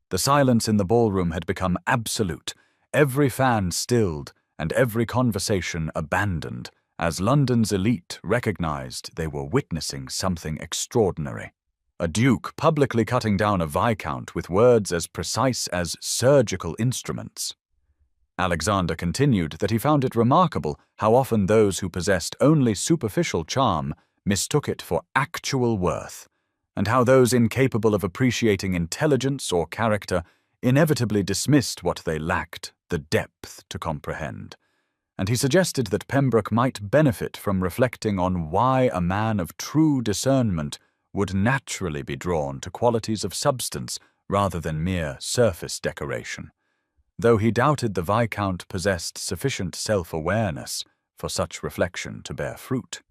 The silence in the ballroom had become absolute, every fan stilled and every conversation abandoned as London's elite recognized they were witnessing something extraordinary. A duke publicly cutting down a viscount with words as precise as surgical instruments. Alexander continued that he found it remarkable how often those who possessed only superficial charm mistook it for actual worth, and how those incapable of appreciating intelligence or character inevitably dismissed what they lacked the depth to comprehend. And he suggested that Pembroke might benefit from reflecting on why a man of true discernment would naturally be drawn to qualities of substance rather than mere surface decoration, though he doubted the Viscount possessed sufficient self-awareness for such reflection to bear fruit.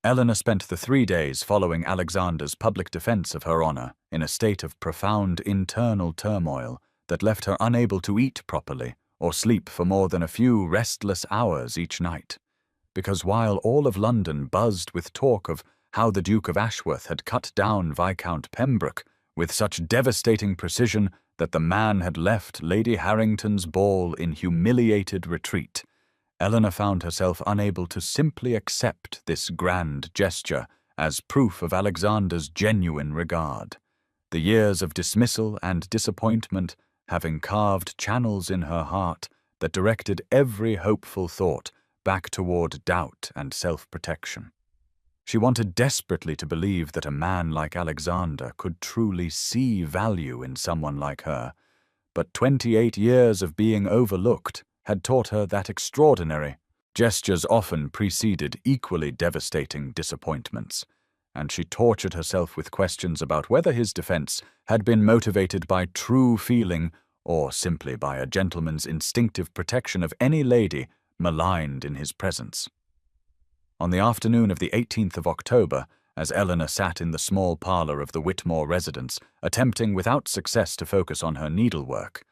Eleanor spent the 3 days following Alexander's public defense of her honor in a state of profound internal turmoil that left her unable to eat properly or sleep for more than a few restless hours each night, because while all of London buzzed with talk of how the Duke of Ashworth had cut down Viscount Pembroke with such devastating precision that the man had left Lady Harrington's ball in humiliated retreat, Eleanor found herself unable to simply accept this grand gesture as proof of Alexander's genuine regard. The years of dismissal and disappointment having carved channels in her heart that directed every hopeful thought back toward doubt and self-protection. She wanted desperately to believe that a man like Alexander could truly see value in someone like her, but 28 years of being overlooked had taught her that extraordinary gestures often preceded equally devastating disappointments, and she tortured herself with questions about whether his defense had been motivated by true feeling or simply by a gentleman's instinctive protection of any lady maligned in his presence. On the afternoon of the 18th of October, as Eleanor sat in the small parlor of the Whitmore residence, attempting without success to focus on her needlework,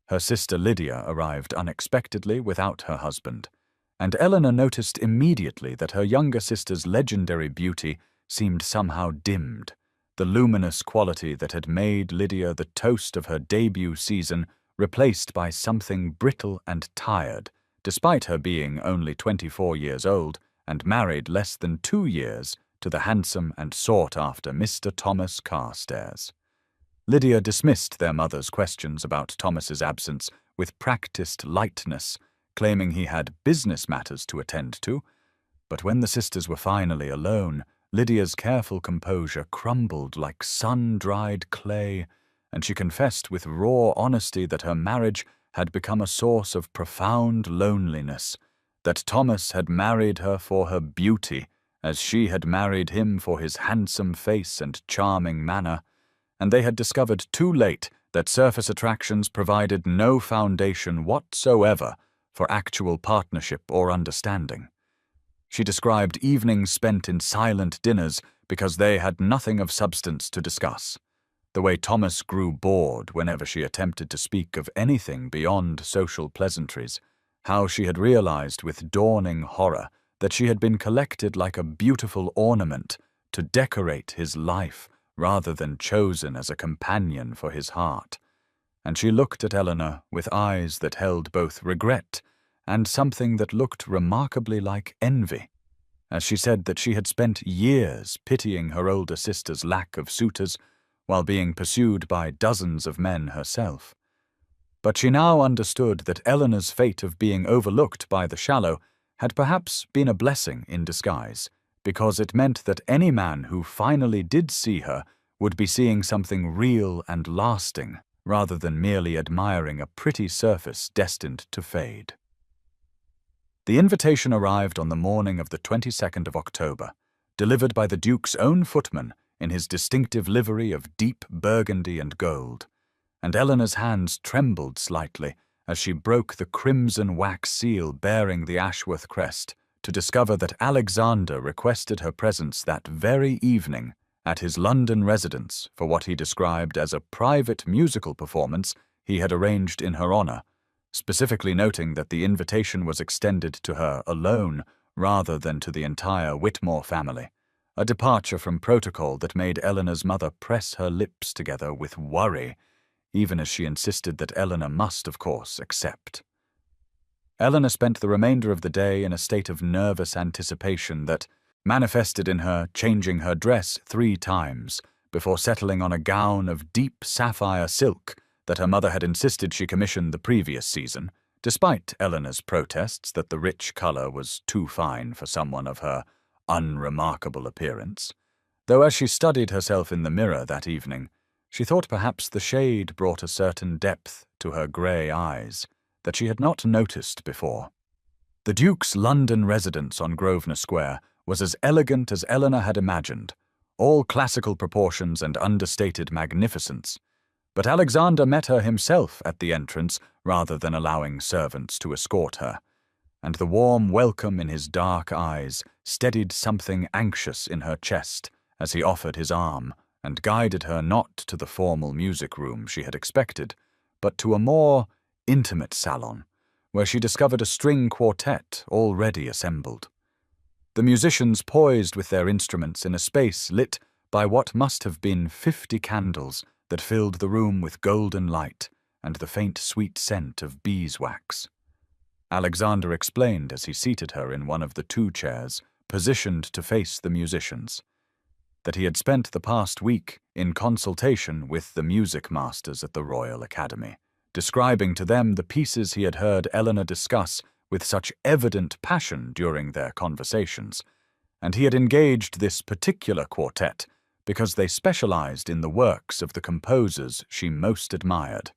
her sister Lydia arrived unexpectedly without her husband, and Eleanor noticed immediately that her younger sister's legendary beauty seemed somehow dimmed. The luminous quality that had made Lydia the toast of her debut season replaced by something brittle and tired, despite her being only 24 years old and married less than 2 years to the handsome and sought-after Mr. Thomas Carstairs. Lydia dismissed their mother's questions about Thomas's absence with practiced lightness, claiming he had business matters to attend to, but when the sisters were finally alone, Lydia's careful composure crumbled like sun-dried clay, and she confessed with raw honesty that her marriage had become a source of profound loneliness, that Thomas had married her for her beauty, as she had married him for his handsome face and charming manner, and they had discovered too late that surface attractions provided no foundation whatsoever for actual partnership or understanding. She described evenings spent in silent dinners because they had nothing of substance to discuss, the way Thomas grew bored whenever she attempted to speak of anything beyond social pleasantries, how she had realized with dawning horror that she had been collected like a beautiful ornament to decorate his life rather than chosen as a companion for his heart. And she looked at Eleanor with eyes that held both regret and something that looked remarkably like envy, as she said that she had spent years pitying her older sister's lack of suitors while being pursued by dozens of men herself. But she now understood that Eleanor's fate of being overlooked by the shallow had perhaps been a blessing in disguise, because it meant that any man who finally did see her would be seeing something real and lasting, rather than merely admiring a pretty surface destined to fade. The invitation arrived on the morning of the 22nd of October, delivered by the Duke's own footman in his distinctive livery of deep burgundy and gold, and Eleanor's hands trembled slightly as she broke the crimson wax seal bearing the Ashworth crest to discover that Alexander requested her presence that very evening at his London residence for what he described as a private musical performance he had arranged in her honor, specifically noting that the invitation was extended to her alone rather than to the entire Whitmore family, a departure from protocol that made Eleanor's mother press her lips together with worry, even as she insisted that Eleanor must, of course, accept. Eleanor spent the remainder of the day in a state of nervous anticipation that manifested in her changing her dress 3 times before settling on a gown of deep sapphire silk that her mother had insisted she commission the previous season, despite Eleanor's protests that the rich color was too fine for someone of her unremarkable appearance. Though as she studied herself in the mirror that evening, she thought perhaps the shade brought a certain depth to her grey eyes that she had not noticed before. The Duke's London residence on Grosvenor Square was as elegant as Eleanor had imagined, all classical proportions and understated magnificence. But Alexander met her himself at the entrance rather than allowing servants to escort her, and the warm welcome in his dark eyes steadied something anxious in her chest as he offered his arm and guided her not to the formal music room she had expected, but to a more intimate salon, where she discovered a string quartet already assembled. The musicians poised with their instruments in a space lit by what must have been 50 candles that filled the room with golden light and the faint sweet scent of beeswax. Alexander explained as he seated her in one of the 2 chairs positioned to face the musicians, that he had spent the past week in consultation with the music masters at the Royal Academy, describing to them the pieces he had heard Eleanor discuss with such evident passion during their conversations, and he had engaged this particular quartet because they specialized in the works of the composers she most admired,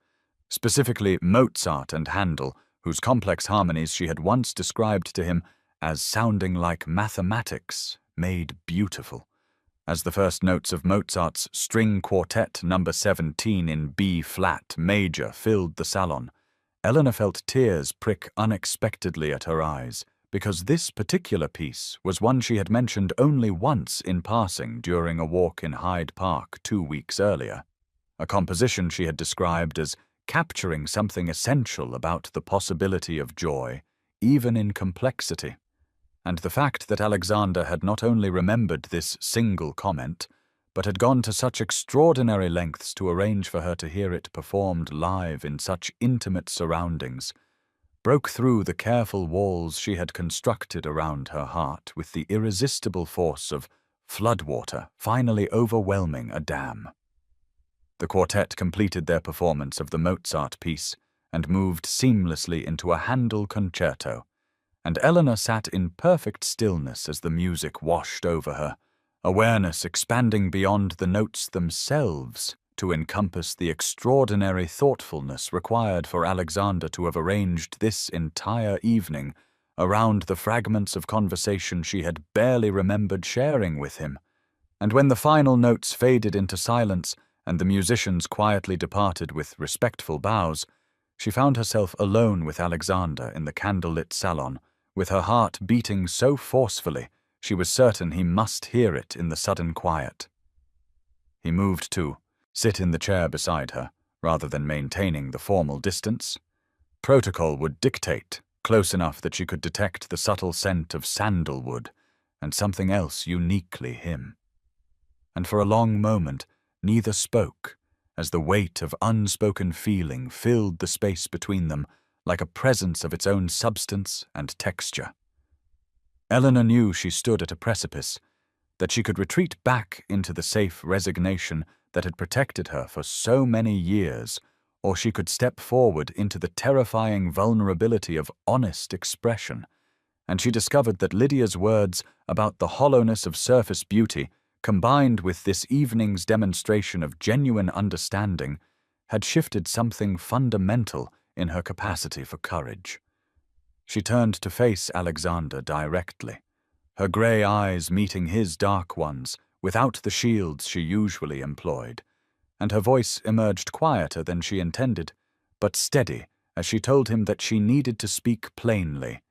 specifically Mozart and Handel, whose complex harmonies she had once described to him as sounding like mathematics made beautiful. As the first notes of Mozart's String Quartet No. 17 in B-flat major filled the salon, Eleanor felt tears prick unexpectedly at her eyes, because this particular piece was one she had mentioned only once in passing during a walk in Hyde Park 2 weeks earlier, a composition she had described as capturing something essential about the possibility of joy, even in complexity. And the fact that Alexander had not only remembered this single comment, but had gone to such extraordinary lengths to arrange for her to hear it performed live in such intimate surroundings, broke through the careful walls she had constructed around her heart with the irresistible force of floodwater finally overwhelming a dam. The quartet completed their performance of the Mozart piece and moved seamlessly into a Handel concerto, and Eleanor sat in perfect stillness as the music washed over her, awareness expanding beyond the notes themselves to encompass the extraordinary thoughtfulness required for Alexander to have arranged this entire evening around the fragments of conversation she had barely remembered sharing with him. And when the final notes faded into silence and the musicians quietly departed with respectful bows, she found herself alone with Alexander in the candlelit salon, with her heart beating so forcefully she was certain he must hear it in the sudden quiet. He moved to sit in the chair beside her, rather than maintaining the formal distance. Protocol would dictate, close enough that she could detect the subtle scent of sandalwood, and something else uniquely him. And for a long moment, neither spoke, as the weight of unspoken feeling filled the space between them like a presence of its own substance and texture. Eleanor knew she stood at a precipice, that she could retreat back into the safe resignation that had protected her for so many years, or she could step forward into the terrifying vulnerability of honest expression, and she discovered that Lydia's words about the hollowness of surface beauty, combined with this evening's demonstration of genuine understanding, had shifted something fundamental in her capacity for courage. She turned to face Alexander directly, her grey eyes meeting his dark ones without the shields she usually employed, and her voice emerged quieter than she intended, but steady as she told him that she needed to speak plainly,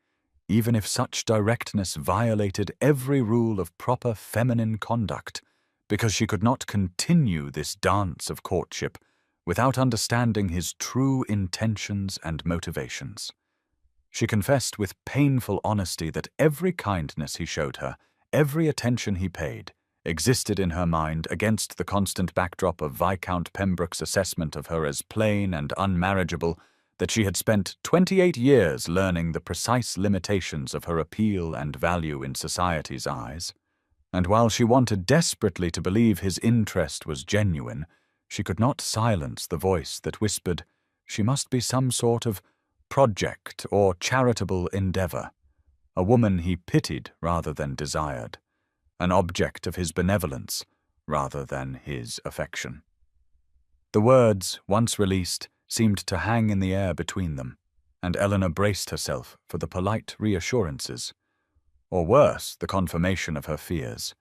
even if such directness violated every rule of proper feminine conduct, because she could not continue this dance of courtship without understanding his true intentions and motivations. She confessed with painful honesty that every kindness he showed her, every attention he paid, existed in her mind against the constant backdrop of Viscount Pembroke's assessment of her as plain and unmarriageable that she had spent 28 years learning the precise limitations of her appeal and value in society's eyes, and while she wanted desperately to believe his interest was genuine, she could not silence the voice that whispered she must be some sort of project or charitable endeavor, a woman he pitied rather than desired, an object of his benevolence rather than his affection. The words, once released, seemed to hang in the air between them, and Eleanor braced herself for the polite reassurances, or worse, the confirmation of her fears.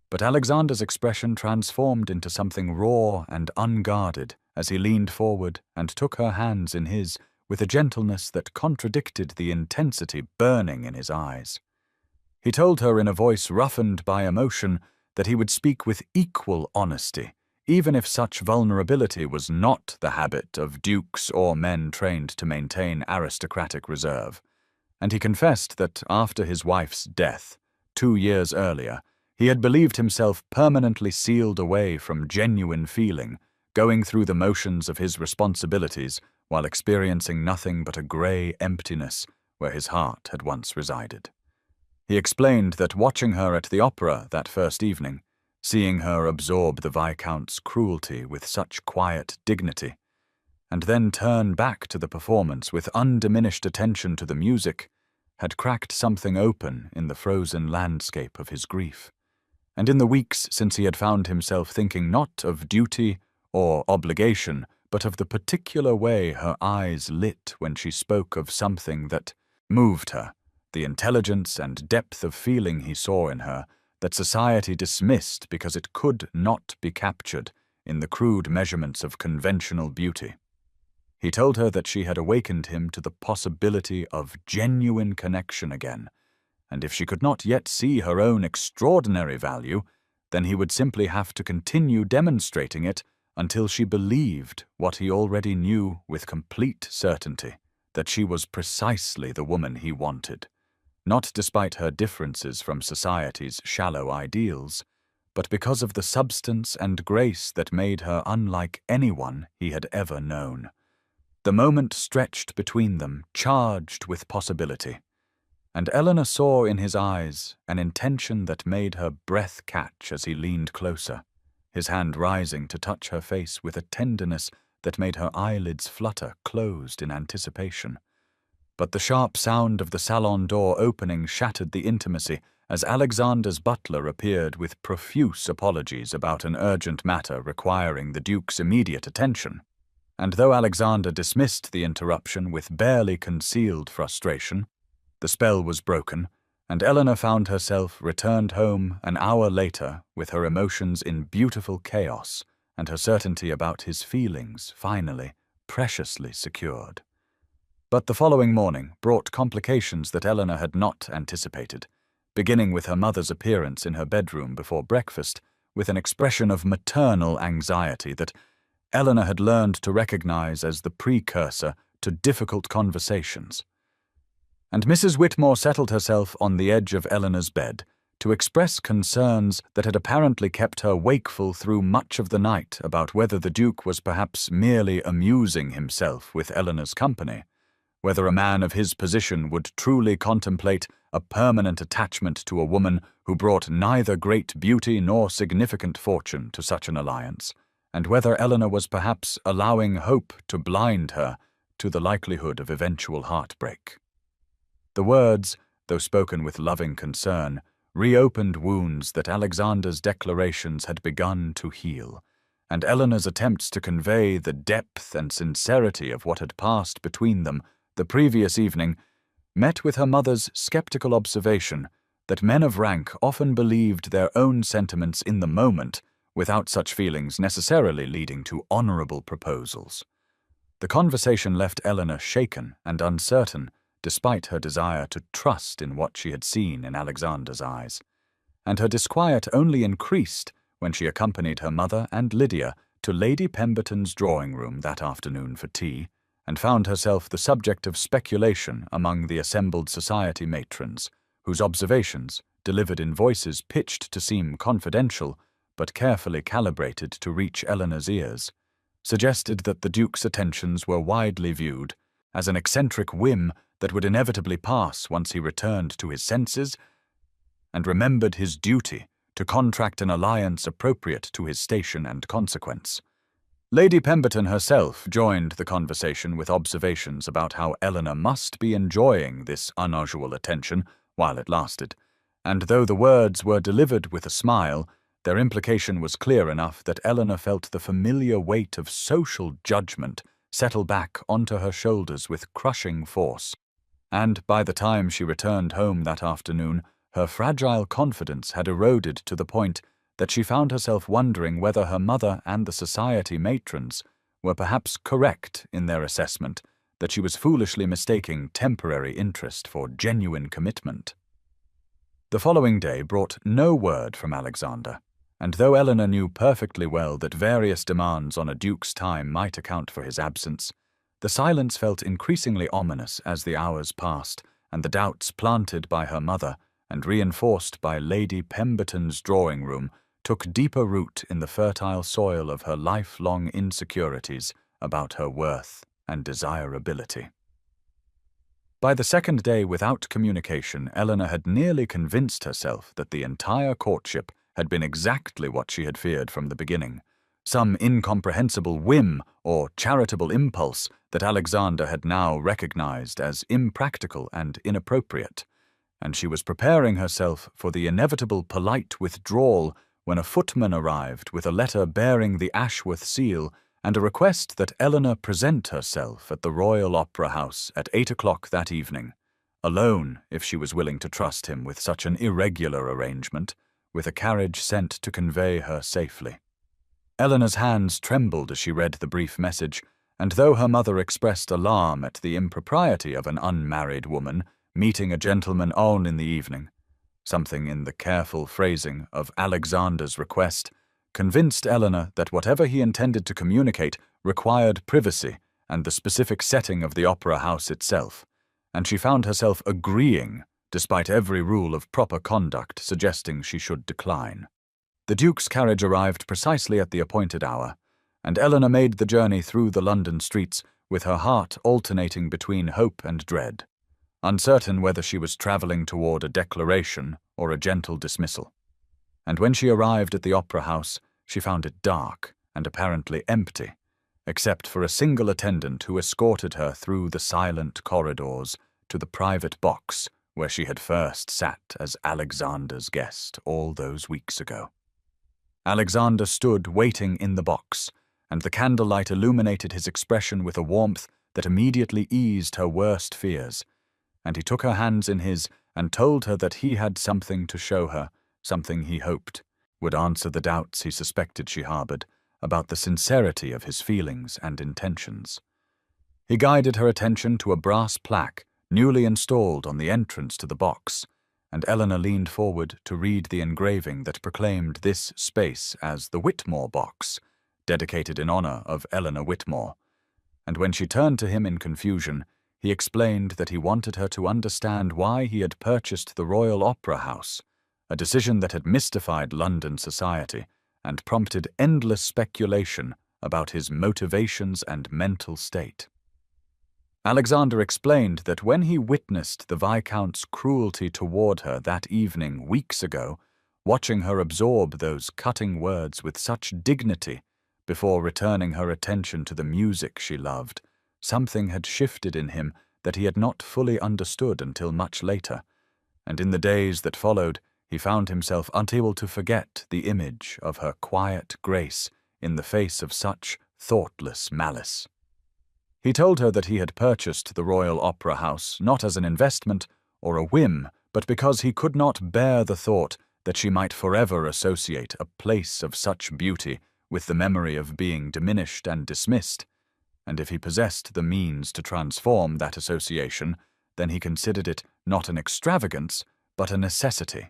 But Alexander's expression transformed into something raw and unguarded as he leaned forward and took her hands in his with a gentleness that contradicted the intensity burning in his eyes. He told her in a voice roughened by emotion that he would speak with equal honesty, even if such vulnerability was not the habit of dukes or men trained to maintain aristocratic reserve. And he confessed that after his wife's death, 2 years earlier, he had believed himself permanently sealed away from genuine feeling, going through the motions of his responsibilities while experiencing nothing but a grey emptiness where his heart had once resided. He explained that watching her at the opera that first evening, seeing her absorb the Viscount's cruelty with such quiet dignity, and then turn back to the performance with undiminished attention to the music, had cracked something open in the frozen landscape of his grief. And in the weeks since he had found himself thinking not of duty or obligation, but of the particular way her eyes lit when she spoke of something that moved her, the intelligence and depth of feeling he saw in her, that society dismissed because it could not be captured in the crude measurements of conventional beauty. He told her that she had awakened him to the possibility of genuine connection again, and if she could not yet see her own extraordinary value, then he would simply have to continue demonstrating it until she believed what he already knew with complete certainty, that she was precisely the woman he wanted, not despite her differences from society's shallow ideals, but because of the substance and grace that made her unlike anyone he had ever known. The moment stretched between them, charged with possibility, and Eleanor saw in his eyes an intention that made her breath catch as he leaned closer, his hand rising to touch her face with a tenderness that made her eyelids flutter closed in anticipation. But the sharp sound of the salon door opening shattered the intimacy as Alexander's butler appeared with profuse apologies about an urgent matter requiring the Duke's immediate attention. And though Alexander dismissed the interruption with barely concealed frustration, the spell was broken, and Eleanor found herself returned home an hour later with her emotions in beautiful chaos and her certainty about his feelings finally, preciously secured. But the following morning brought complications that Eleanor had not anticipated, beginning with her mother's appearance in her bedroom before breakfast with an expression of maternal anxiety that Eleanor had learned to recognize as the precursor to difficult conversations. And Mrs. Whitmore settled herself on the edge of Eleanor's bed to express concerns that had apparently kept her wakeful through much of the night about whether the Duke was perhaps merely amusing himself with Eleanor's company, whether a man of his position would truly contemplate a permanent attachment to a woman who brought neither great beauty nor significant fortune to such an alliance, and whether Eleanor was perhaps allowing hope to blind her to the likelihood of eventual heartbreak. The words, though spoken with loving concern, reopened wounds that Alexander's declarations had begun to heal, and Eleanor's attempts to convey the depth and sincerity of what had passed between them the previous evening met with her mother's skeptical observation that men of rank often believed their own sentiments in the moment without such feelings necessarily leading to honorable proposals. The conversation left Eleanor shaken and uncertain despite her desire to trust in what she had seen in Alexander's eyes, and her disquiet only increased when she accompanied her mother and Lydia to Lady Pemberton's drawing-room that afternoon for tea, and found herself the subject of speculation among the assembled society matrons, whose observations, delivered in voices pitched to seem confidential, but carefully calibrated to reach Eleanor's ears, suggested that the Duke's attentions were widely viewed as an eccentric whim that would inevitably pass once he returned to his senses and remembered his duty to contract an alliance appropriate to his station and consequence. Lady Pemberton herself joined the conversation with observations about how Eleanor must be enjoying this unusual attention while it lasted, and though the words were delivered with a smile, their implication was clear enough that Eleanor felt the familiar weight of social judgment settle back onto her shoulders with crushing force. And by the time she returned home that afternoon, her fragile confidence had eroded to the point that she found herself wondering whether her mother and the society matrons were perhaps correct in their assessment that she was foolishly mistaking temporary interest for genuine commitment. The following day brought no word from Alexander, and though Eleanor knew perfectly well that various demands on a duke's time might account for his absence, the silence felt increasingly ominous as the hours passed, and the doubts planted by her mother and reinforced by Lady Pemberton's drawing-room took deeper root in the fertile soil of her lifelong insecurities about her worth and desirability. By the second day without communication, Eleanor had nearly convinced herself that the entire courtship had been exactly what she had feared from the beginning, some incomprehensible whim or charitable impulse that Alexander had now recognized as impractical and inappropriate, and she was preparing herself for the inevitable polite withdrawal when a footman arrived with a letter bearing the Ashworth seal and a request that Eleanor present herself at the Royal Opera House at 8 o'clock that evening, alone if she was willing to trust him with such an irregular arrangement, with a carriage sent to convey her safely. Eleanor's hands trembled as she read the brief message, and though her mother expressed alarm at the impropriety of an unmarried woman meeting a gentleman on in the evening, something in the careful phrasing of Alexander's request convinced Eleanor that whatever he intended to communicate required privacy and the specific setting of the opera house itself, and she found herself agreeing despite every rule of proper conduct suggesting she should decline. The Duke's carriage arrived precisely at the appointed hour, and Eleanor made the journey through the London streets with her heart alternating between hope and dread, uncertain whether she was travelling toward a declaration or a gentle dismissal. And when she arrived at the opera house, she found it dark and apparently empty, except for a single attendant who escorted her through the silent corridors to the private box where she had first sat as Alexander's guest all those weeks ago. Alexander stood waiting in the box, and the candlelight illuminated his expression with a warmth that immediately eased her worst fears, and he took her hands in his and told her that he had something to show her, something he hoped would answer the doubts he suspected she harbored about the sincerity of his feelings and intentions. He guided her attention to a brass plaque newly installed on the entrance to the box, and Eleanor leaned forward to read the engraving that proclaimed this space as the Whitmore box, dedicated in honor of Eleanor Whitmore. And when she turned to him in confusion, he explained that he wanted her to understand why he had purchased the Royal Opera House, a decision that had mystified London society and prompted endless speculation about his motivations and mental state. Alexander explained that when he witnessed the Viscount's cruelty toward her that evening weeks ago, watching her absorb those cutting words with such dignity before returning her attention to the music she loved, something had shifted in him that he had not fully understood until much later, and in the days that followed, he found himself unable to forget the image of her quiet grace in the face of such thoughtless malice. He told her that he had purchased the Royal Opera House not as an investment or a whim, but because he could not bear the thought that she might forever associate a place of such beauty with the memory of being diminished and dismissed, and if he possessed the means to transform that association, then he considered it not an extravagance, but a necessity,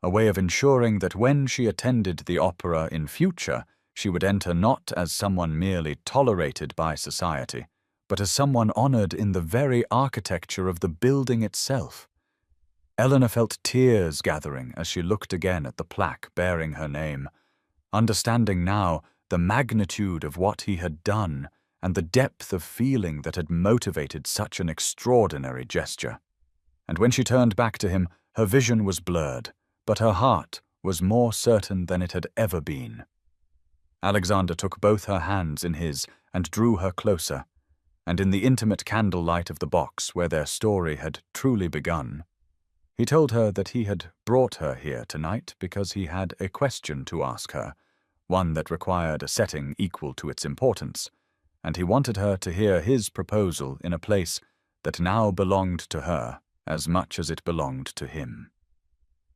a way of ensuring that when she attended the opera in future, she would enter not as someone merely tolerated by society, but as someone honored in the very architecture of the building itself. Eleanor felt tears gathering as she looked again at the plaque bearing her name, understanding now the magnitude of what he had done, and the depth of feeling that had motivated such an extraordinary gesture. And when she turned back to him, her vision was blurred, but her heart was more certain than it had ever been. Alexander took both her hands in his and drew her closer, and in the intimate candlelight of the box where their story had truly begun, he told her that he had brought her here tonight because he had a question to ask her, one that required a setting equal to its importance, and he wanted her to hear his proposal in a place that now belonged to her as much as it belonged to him.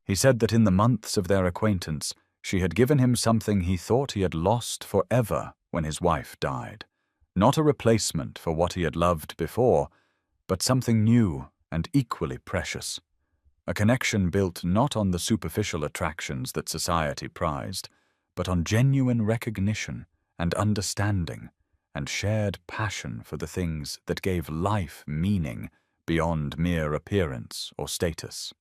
He said that in the months of their acquaintance, she had given him something he thought he had lost forever when his wife died. Not a replacement for what he had loved before, but something new and equally precious. A connection built not on the superficial attractions that society prized, but on genuine recognition and understanding and shared passion for the things that gave life meaning beyond mere appearance or status.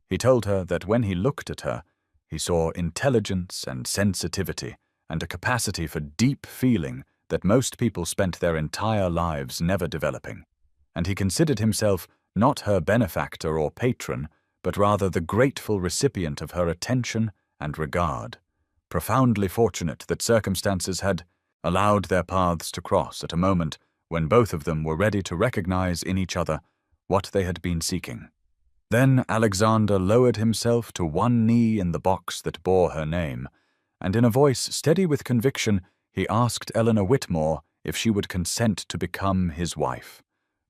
He told her that when he looked at her, he saw intelligence and sensitivity and a capacity for deep feeling that most people spent their entire lives never developing, and he considered himself not her benefactor or patron, but rather the grateful recipient of her attention and regard, profoundly fortunate that circumstances had allowed their paths to cross at a moment when both of them were ready to recognize in each other what they had been seeking. Then Alexander lowered himself to one knee in the box that bore her name, and in a voice steady with conviction, he asked Eleanor Whitmore if she would consent to become his wife,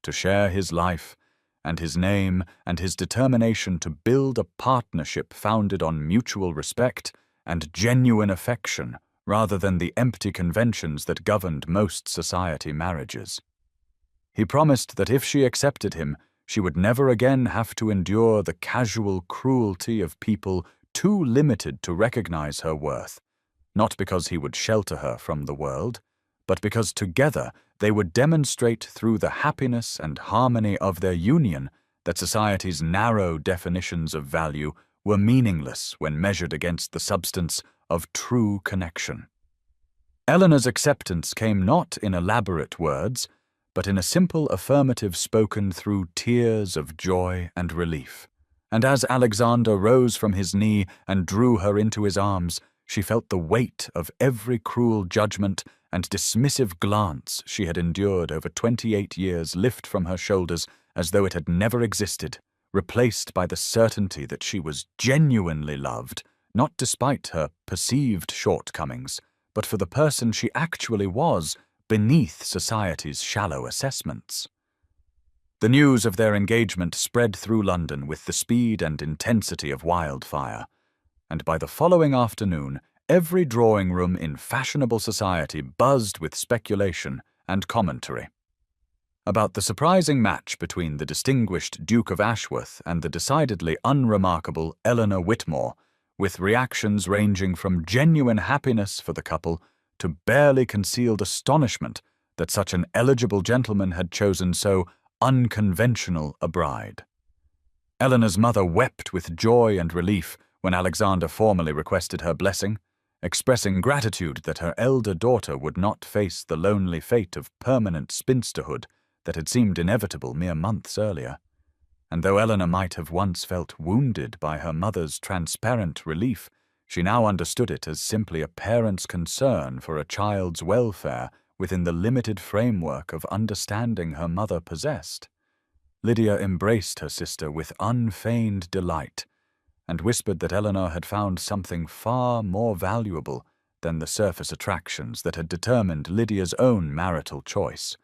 to share his life and his name and his determination to build a partnership founded on mutual respect and genuine affection rather than the empty conventions that governed most society marriages. He promised that if she accepted him, she would never again have to endure the casual cruelty of people too limited to recognize her worth, not because he would shelter her from the world, but because together they would demonstrate through the happiness and harmony of their union that society's narrow definitions of value were meaningless when measured against the substance of true connection. Eleanor's acceptance came not in elaborate words, but in a simple affirmative spoken through tears of joy and relief. And as Alexander rose from his knee and drew her into his arms, she felt the weight of every cruel judgment and dismissive glance she had endured over 28 years lift from her shoulders as though it had never existed, replaced by the certainty that she was genuinely loved, not despite her perceived shortcomings, but for the person she actually was beneath society's shallow assessments. The news of their engagement spread through London with the speed and intensity of wildfire, and by the following afternoon, every drawing-room in fashionable society buzzed with speculation and commentary about the surprising match between the distinguished Duke of Ashworth and the decidedly unremarkable Eleanor Whitmore, with reactions ranging from genuine happiness for the couple to barely concealed astonishment that such an eligible gentleman had chosen so unconventional a bride. Eleanor's mother wept with joy and relief when Alexander formally requested her blessing, expressing gratitude that her elder daughter would not face the lonely fate of permanent spinsterhood that had seemed inevitable mere months earlier. And though Eleanor might have once felt wounded by her mother's transparent relief, she now understood it as simply a parent's concern for a child's welfare within the limited framework of understanding her mother possessed. Lydia embraced her sister with unfeigned delight and whispered that Eleanor had found something far more valuable than the surface attractions that had determined Lydia's own marital choice.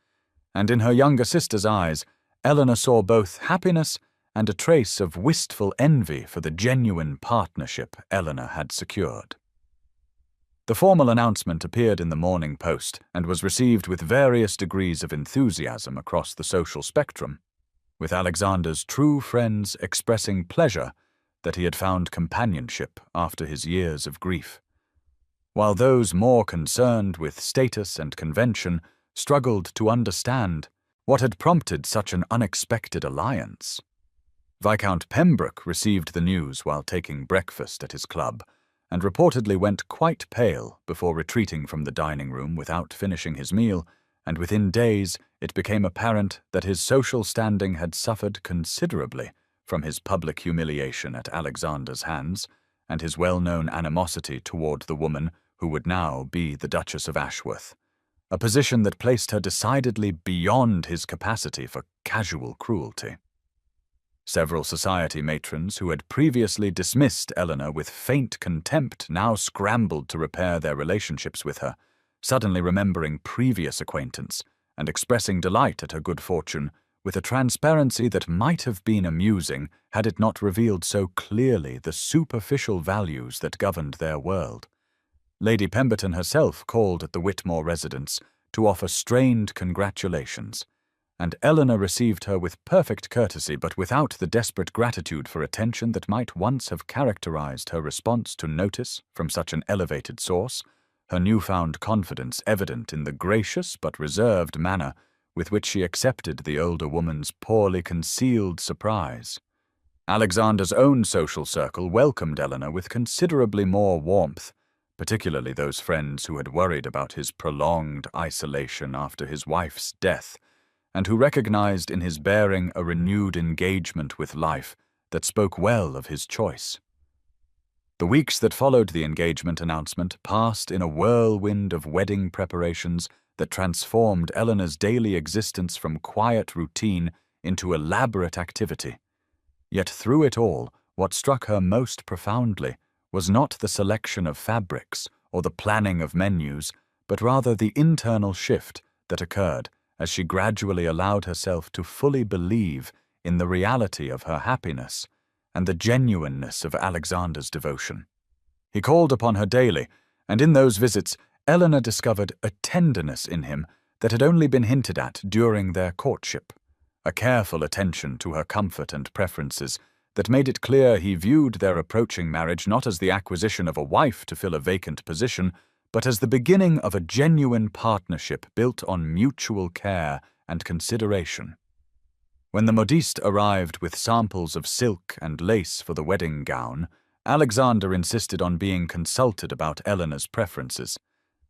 And in her younger sister's eyes, Eleanor saw both happiness and a trace of wistful envy for the genuine partnership Eleanor had secured. The formal announcement appeared in the Morning Post and was received with various degrees of enthusiasm across the social spectrum, with Alexander's true friends expressing pleasure that he had found companionship after his years of grief, while those more concerned with status and convention struggled to understand what had prompted such an unexpected alliance. Viscount Pembroke received the news while taking breakfast at his club, and reportedly went quite pale before retreating from the dining room without finishing his meal, and within days it became apparent that his social standing had suffered considerably from his public humiliation at Alexander's hands, and his well-known animosity toward the woman who would now be the Duchess of Ashworth, a position that placed her decidedly beyond his capacity for casual cruelty. Several society matrons who had previously dismissed Eleanor with faint contempt now scrambled to repair their relationships with her, suddenly remembering previous acquaintance and expressing delight at her good fortune with a transparency that might have been amusing had it not revealed so clearly the superficial values that governed their world. Lady Pemberton herself called at the Whitmore residence to offer strained congratulations, and Eleanor received her with perfect courtesy but without the desperate gratitude for attention that might once have characterized her response to notice from such an elevated source, her newfound confidence evident in the gracious but reserved manner with which she accepted the older woman's poorly concealed surprise. Alexander's own social circle welcomed Eleanor with considerably more warmth, particularly those friends who had worried about his prolonged isolation after his wife's death, and who recognized in his bearing a renewed engagement with life that spoke well of his choice. The weeks that followed the engagement announcement passed in a whirlwind of wedding preparations that transformed Eleanor's daily existence from quiet routine into elaborate activity. Yet through it all, what struck her most profoundly was not the selection of fabrics or the planning of menus, but rather the internal shift that occurred as she gradually allowed herself to fully believe in the reality of her happiness and the genuineness of Alexander's devotion. He called upon her daily, and in those visits Eleanor discovered a tenderness in him that had only been hinted at during their courtship, a careful attention to her comfort and preferences that made it clear he viewed their approaching marriage not as the acquisition of a wife to fill a vacant position, but as the beginning of a genuine partnership built on mutual care and consideration. When the modiste arrived with samples of silk and lace for the wedding gown, Alexander insisted on being consulted about Eleanor's preferences,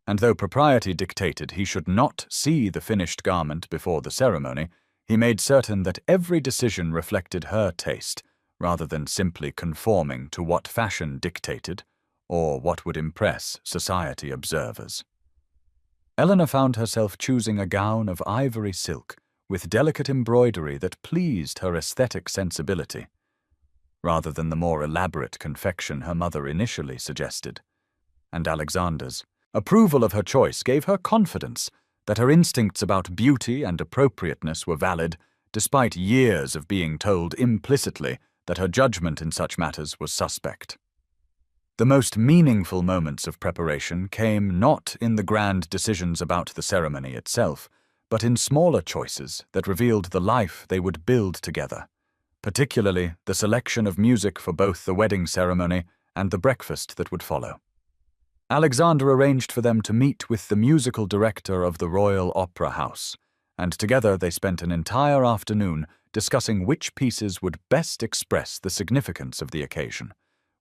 and though propriety dictated he should not see the finished garment before the ceremony, he made certain that every decision reflected her taste, rather than simply conforming to what fashion dictated or what would impress society observers. Eleanor found herself choosing a gown of ivory silk with delicate embroidery that pleased her aesthetic sensibility, rather than the more elaborate confection her mother initially suggested. And Alexander's approval of her choice gave her confidence that her instincts about beauty and appropriateness were valid, despite years of being told implicitly that her judgment in such matters was suspect. The most meaningful moments of preparation came not in the grand decisions about the ceremony itself, but in smaller choices that revealed the life they would build together, particularly the selection of music for both the wedding ceremony and the breakfast that would follow. Alexander arranged for them to meet with the musical director of the Royal Opera House, and together they spent an entire afternoon discussing which pieces would best express the significance of the occasion,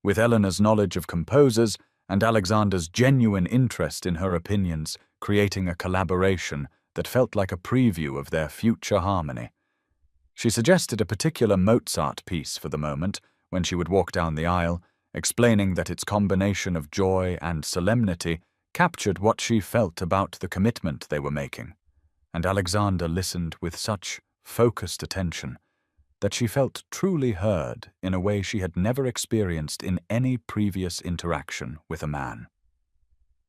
with Eleanor's knowledge of composers and Alexander's genuine interest in her opinions creating a collaboration that felt like a preview of their future harmony. She suggested a particular Mozart piece for the moment when she would walk down the aisle, explaining that its combination of joy and solemnity captured what she felt about the commitment they were making, and Alexander listened with such focused attention that she felt truly heard in a way she had never experienced in any previous interaction with a man.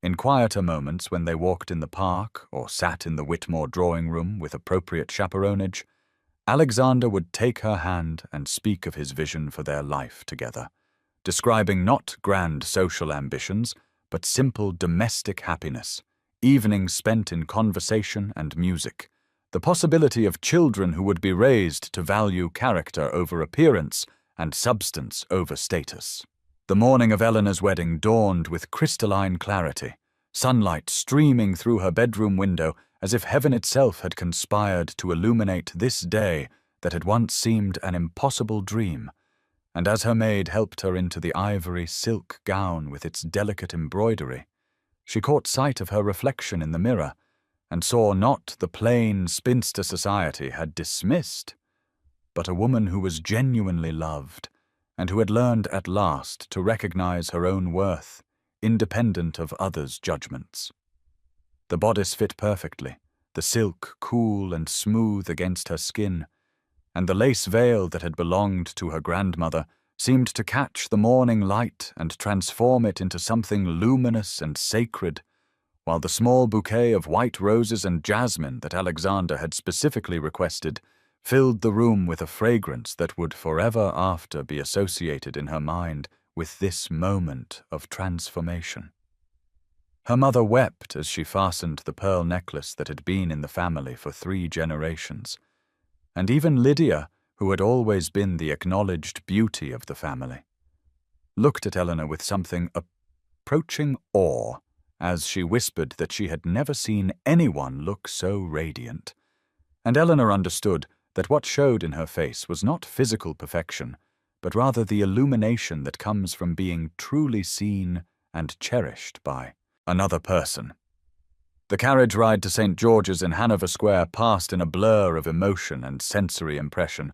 In quieter moments when they walked in the park or sat in the Whitmore drawing room with appropriate chaperonage, Alexander would take her hand and speak of his vision for their life together, describing not grand social ambitions, but simple domestic happiness, evenings spent in conversation and music, the possibility of children who would be raised to value character over appearance and substance over status. The morning of Eleanor's wedding dawned with crystalline clarity, sunlight streaming through her bedroom window as if heaven itself had conspired to illuminate this day that had once seemed an impossible dream, and as her maid helped her into the ivory silk gown with its delicate embroidery, she caught sight of her reflection in the mirror and saw not the plain spinster society had dismissed, but a woman who was genuinely loved and who had learned at last to recognize her own worth, independent of others' judgments. The bodice fit perfectly, the silk cool and smooth against her skin, and the lace veil that had belonged to her grandmother seemed to catch the morning light and transform it into something luminous and sacred, while the small bouquet of white roses and jasmine that Alexander had specifically requested filled the room with a fragrance that would forever after be associated in her mind with this moment of transformation. Her mother wept as she fastened the pearl necklace that had been in the family for 3 generations, and even Lydia, who had always been the acknowledged beauty of the family, looked at Eleanor with something approaching awe as she whispered that she had never seen anyone look so radiant. And Eleanor understood that what showed in her face was not physical perfection, but rather the illumination that comes from being truly seen and cherished by another person. The carriage ride to St. George's in Hanover Square passed in a blur of emotion and sensory impression.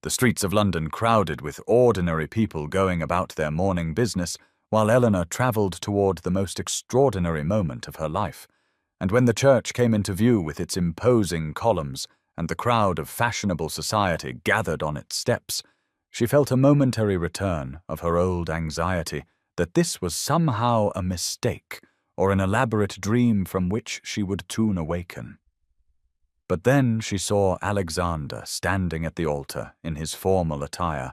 The streets of London crowded with ordinary people going about their morning business, while Eleanor travelled toward the most extraordinary moment of her life. And when the church came into view with its imposing columns and the crowd of fashionable society gathered on its steps, she felt a momentary return of her old anxiety that this was somehow a mistake or an elaborate dream from which she would soon awaken. But then she saw Alexander standing at the altar in his formal attire,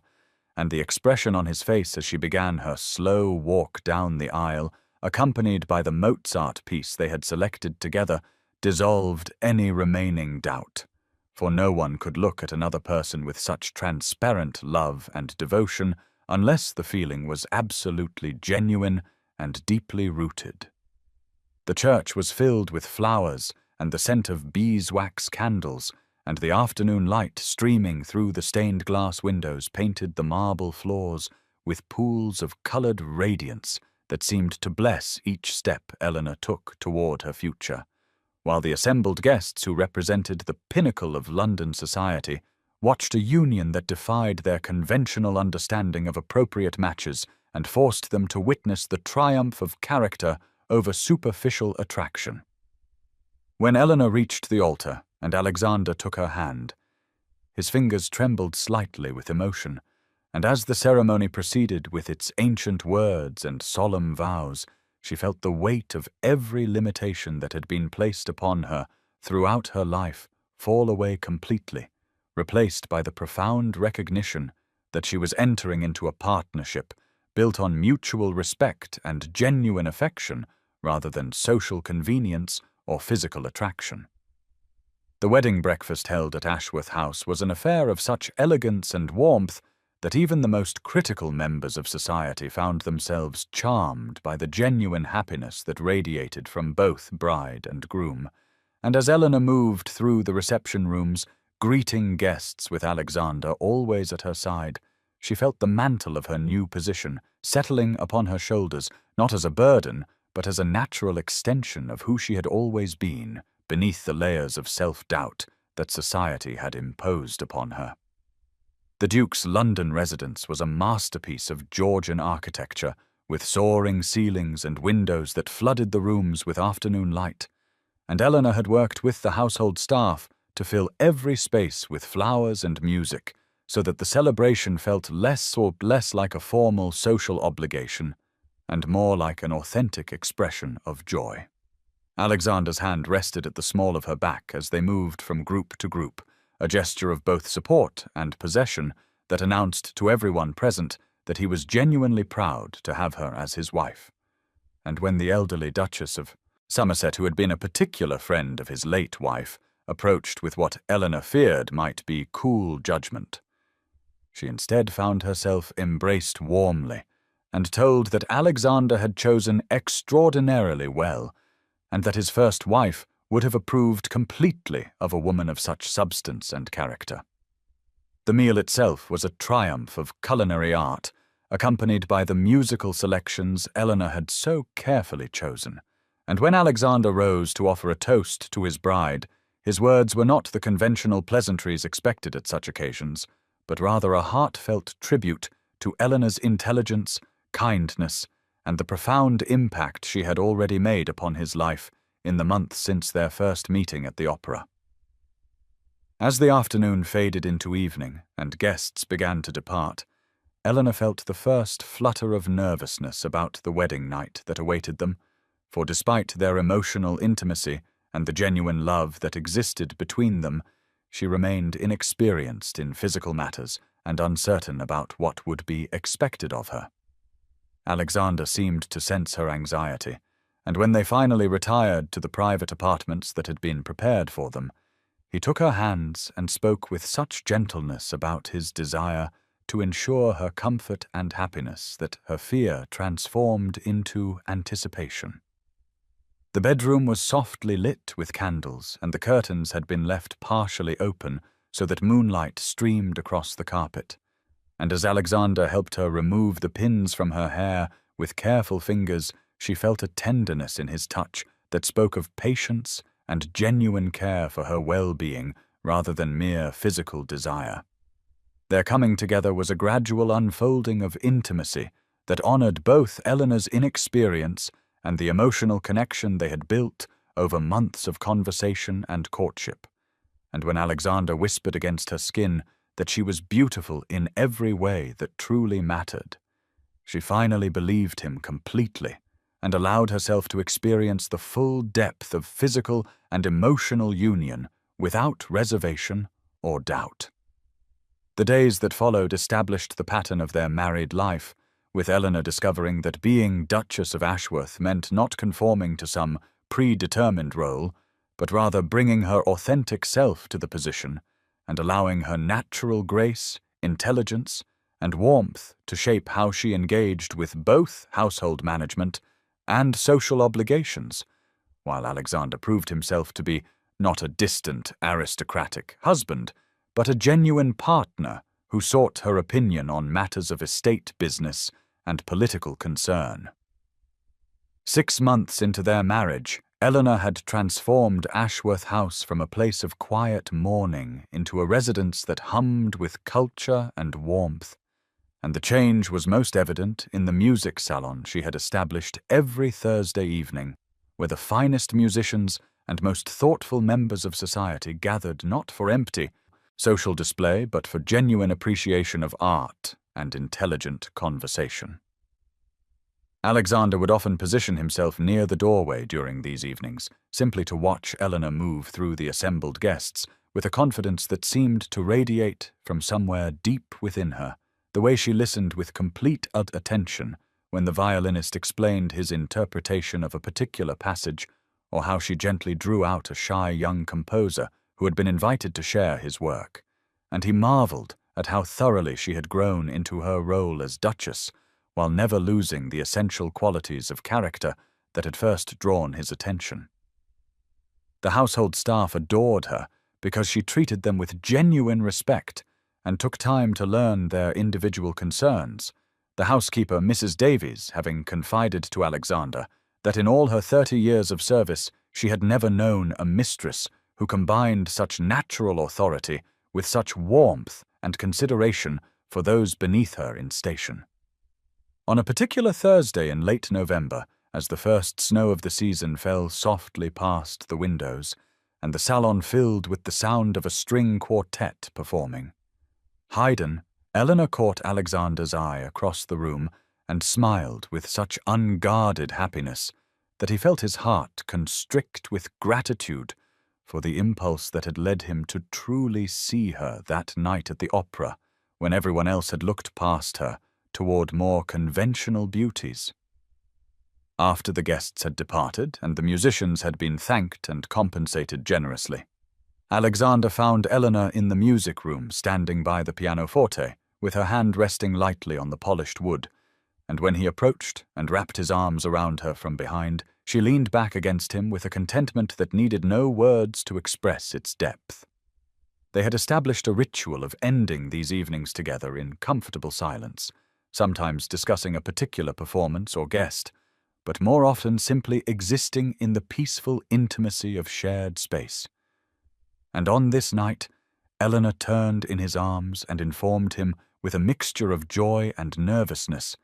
and the expression on his face as she began her slow walk down the aisle, accompanied by the Mozart piece they had selected together, dissolved any remaining doubt, for no one could look at another person with such transparent love and devotion unless the feeling was absolutely genuine and deeply rooted. The church was filled with flowers and the scent of beeswax candles, and the afternoon light streaming through the stained glass windows painted the marble floors with pools of colored radiance that seemed to bless each step Eleanor took toward her future, while the assembled guests who represented the pinnacle of London society watched a union that defied their conventional understanding of appropriate matches and forced them to witness the triumph of character over superficial attraction. When Eleanor reached the altar and Alexander took her hand, his fingers trembled slightly with emotion, and as the ceremony proceeded with its ancient words and solemn vows, she felt the weight of every limitation that had been placed upon her throughout her life fall away completely, replaced by the profound recognition that she was entering into a partnership built on mutual respect and genuine affection rather than social convenience or physical attraction. The wedding breakfast held at Ashworth House was an affair of such elegance and warmth that even the most critical members of society found themselves charmed by the genuine happiness that radiated from both bride and groom, and as Eleanor moved through the reception rooms, greeting guests with Alexander always at her side, she felt the mantle of her new position settling upon her shoulders, not as a burden, but as a natural extension of who she had always been, beneath the layers of self-doubt that society had imposed upon her. The Duke's London residence was a masterpiece of Georgian architecture, with soaring ceilings and windows that flooded the rooms with afternoon light, and Eleanor had worked with the household staff to fill every space with flowers and music, so that the celebration felt less like a formal social obligation and more like an authentic expression of joy. Alexander's hand rested at the small of her back as they moved from group to group, a gesture of both support and possession that announced to everyone present that he was genuinely proud to have her as his wife. And when the elderly Duchess of Somerset, who had been a particular friend of his late wife, approached with what Eleanor feared might be cool judgment, she instead found herself embraced warmly and told that Alexander had chosen extraordinarily well, and that his first wife would have approved completely of a woman of such substance and character. The meal itself was a triumph of culinary art, accompanied by the musical selections Eleanor had so carefully chosen. And when Alexander rose to offer a toast to his bride, his words were not the conventional pleasantries expected at such occasions, but rather a heartfelt tribute to Eleanor's intelligence, kindness, and the profound impact she had already made upon his life in the months since their first meeting at the opera. As the afternoon faded into evening and guests began to depart, Eleanor felt the first flutter of nervousness about the wedding night that awaited them, for despite their emotional intimacy and the genuine love that existed between them, she remained inexperienced in physical matters and uncertain about what would be expected of her. Alexander seemed to sense her anxiety, and when they finally retired to the private apartments that had been prepared for them, he took her hands and spoke with such gentleness about his desire to ensure her comfort and happiness that her fear transformed into anticipation. The bedroom was softly lit with candles, and the curtains had been left partially open so that moonlight streamed across the carpet. And as Alexander helped her remove the pins from her hair with careful fingers, she felt a tenderness in his touch that spoke of patience and genuine care for her well-being rather than mere physical desire. Their coming together was a gradual unfolding of intimacy that honored both Eleanor's inexperience and the emotional connection they had built over months of conversation and courtship. And when Alexander whispered against her skin that she was beautiful in every way that truly mattered, she finally believed him completely and allowed herself to experience the full depth of physical and emotional union without reservation or doubt. The days that followed established the pattern of their married life, with Eleanor discovering that being Duchess of Ashworth meant not conforming to some predetermined role, but rather bringing her authentic self to the position and allowing her natural grace, intelligence, and warmth to shape how she engaged with both household management and social obligations, while Alexander proved himself to be not a distant, aristocratic husband, but a genuine partner who sought her opinion on matters of estate business and political concern. 6 months into their marriage, Eleanor had transformed Ashworth House from a place of quiet mourning into a residence that hummed with culture and warmth, and the change was most evident in the music salon she had established every Thursday evening, where the finest musicians and most thoughtful members of society gathered not for empty social display but for genuine appreciation of art and intelligent conversation. Alexander would often position himself near the doorway during these evenings, simply to watch Eleanor move through the assembled guests with a confidence that seemed to radiate from somewhere deep within her, the way she listened with complete attention when the violinist explained his interpretation of a particular passage, or how she gently drew out a shy young composer who had been invited to share his work, and he marveled at how thoroughly she had grown into her role as Duchess, while never losing the essential qualities of character that had first drawn his attention. The household staff adored her because she treated them with genuine respect and took time to learn their individual concerns, the housekeeper, Mrs. Davies, having confided to Alexander that in all her 30 years of service she had never known a mistress who combined such natural authority with such warmth and consideration for those beneath her in station. On a particular Thursday in late November, as the first snow of the season fell softly past the windows, and the salon filled with the sound of a string quartet performing, Haydn, Eleanor caught Alexander's eye across the room and smiled with such unguarded happiness that he felt his heart constrict with gratitude for the impulse that had led him to truly see her that night at the opera, when everyone else had looked past her toward more conventional beauties. After the guests had departed and the musicians had been thanked and compensated generously, Alexander found Eleanor in the music room standing by the pianoforte, with her hand resting lightly on the polished wood, and when he approached and wrapped his arms around her from behind, she leaned back against him with a contentment that needed no words to express its depth. They had established a ritual of ending these evenings together in comfortable silence, sometimes discussing a particular performance or guest, but more often simply existing in the peaceful intimacy of shared space. And on this night, Eleanor turned in his arms and informed him, with a mixture of joy and nervousness,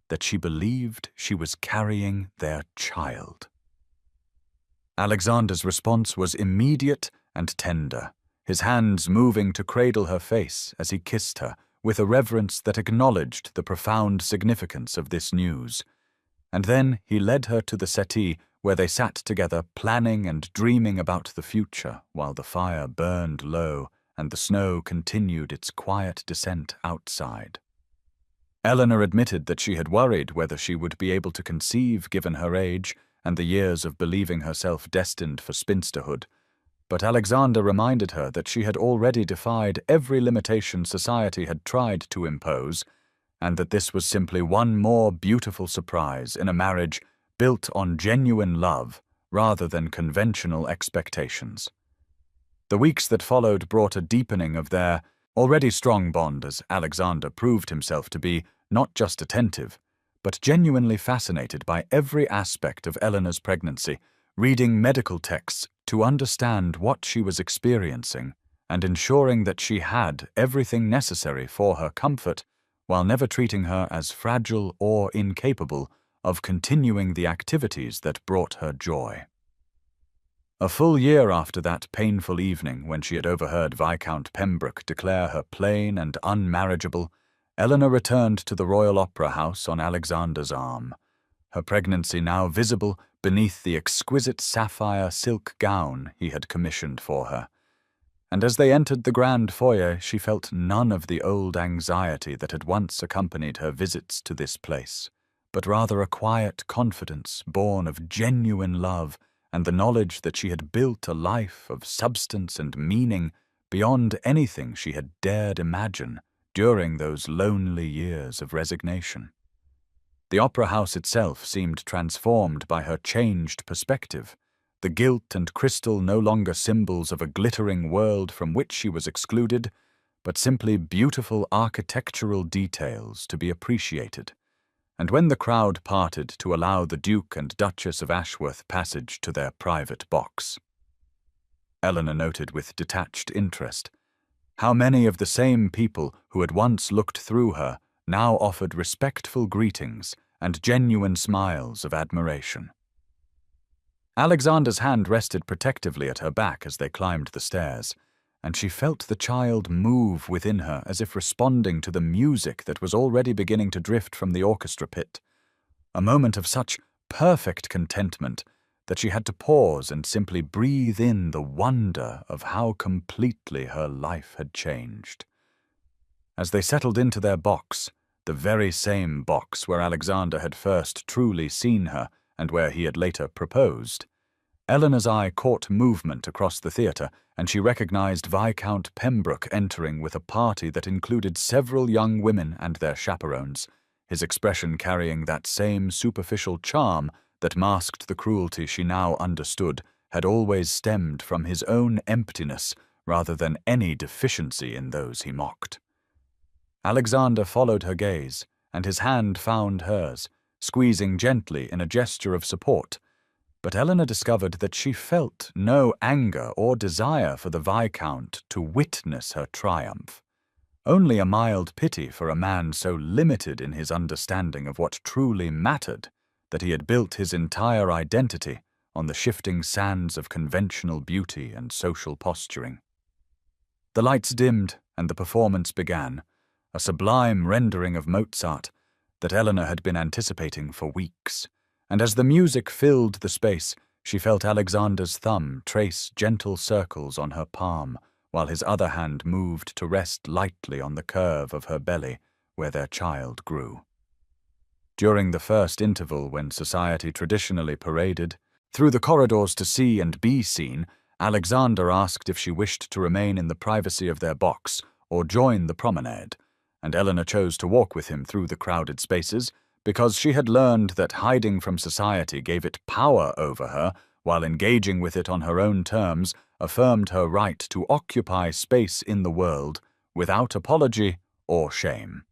that she believed she was carrying their child. Alexander's response was immediate and tender, his hands moving to cradle her face as he kissed her, with a reverence that acknowledged the profound significance of this news. And then he led her to the settee where they sat together, planning and dreaming about the future, while the fire burned low and the snow continued its quiet descent outside. Eleanor admitted that she had worried whether she would be able to conceive given her age and the years of believing herself destined for spinsterhood, but Alexander reminded her that she had already defied every limitation society had tried to impose, and that this was simply one more beautiful surprise in a marriage built on genuine love rather than conventional expectations. The weeks that followed brought a deepening of their already strong bond as Alexander proved himself to be not just attentive, but genuinely fascinated by every aspect of Eleanor's pregnancy, reading medical texts to understand what she was experiencing and ensuring that she had everything necessary for her comfort, while never treating her as fragile or incapable of continuing the activities that brought her joy. A full year after that painful evening when she had overheard Viscount Pembroke declare her plain and unmarriageable, Eleanor returned to the Royal Opera House on Alexander's arm, her pregnancy now visible beneath the exquisite sapphire silk gown he had commissioned for her. And as they entered the grand foyer, she felt none of the old anxiety that had once accompanied her visits to this place, but rather a quiet confidence born of genuine love and the knowledge that she had built a life of substance and meaning beyond anything she had dared imagine during those lonely years of resignation. The opera house itself seemed transformed by her changed perspective, the gilt and crystal no longer symbols of a glittering world from which she was excluded, but simply beautiful architectural details to be appreciated. And when the crowd parted to allow the Duke and Duchess of Ashworth passage to their private box, Eleanor noted with detached interest how many of the same people who had once looked through her now offered respectful greetings and genuine smiles of admiration. Alexander's hand rested protectively at her back as they climbed the stairs, and she felt the child move within her as if responding to the music that was already beginning to drift from the orchestra pit, a moment of such perfect contentment that she had to pause and simply breathe in the wonder of how completely her life had changed. As they settled into their box, the very same box where Alexander had first truly seen her and where he had later proposed, Eleanor's eye caught movement across the theatre, and she recognized Viscount Pembroke entering with a party that included several young women and their chaperones, his expression carrying that same superficial charm that masked the cruelty she now understood had always stemmed from his own emptiness rather than any deficiency in those he mocked. Alexander followed her gaze, and his hand found hers, squeezing gently in a gesture of support, but Eleanor discovered that she felt no anger or desire for the Viscount to witness her triumph, only a mild pity for a man so limited in his understanding of what truly mattered that he had built his entire identity on the shifting sands of conventional beauty and social posturing. The lights dimmed and the performance began, a sublime rendering of Mozart that Eleanor had been anticipating for weeks, and as the music filled the space, she felt Alexander's thumb trace gentle circles on her palm, while his other hand moved to rest lightly on the curve of her belly where their child grew. During the first interval when society traditionally paraded, through the corridors to see and be seen, Alexander asked if she wished to remain in the privacy of their box or join the promenade, and Eleanor chose to walk with him through the crowded spaces because she had learned that hiding from society gave it power over her, while engaging with it on her own terms affirmed her right to occupy space in the world without apology or shame.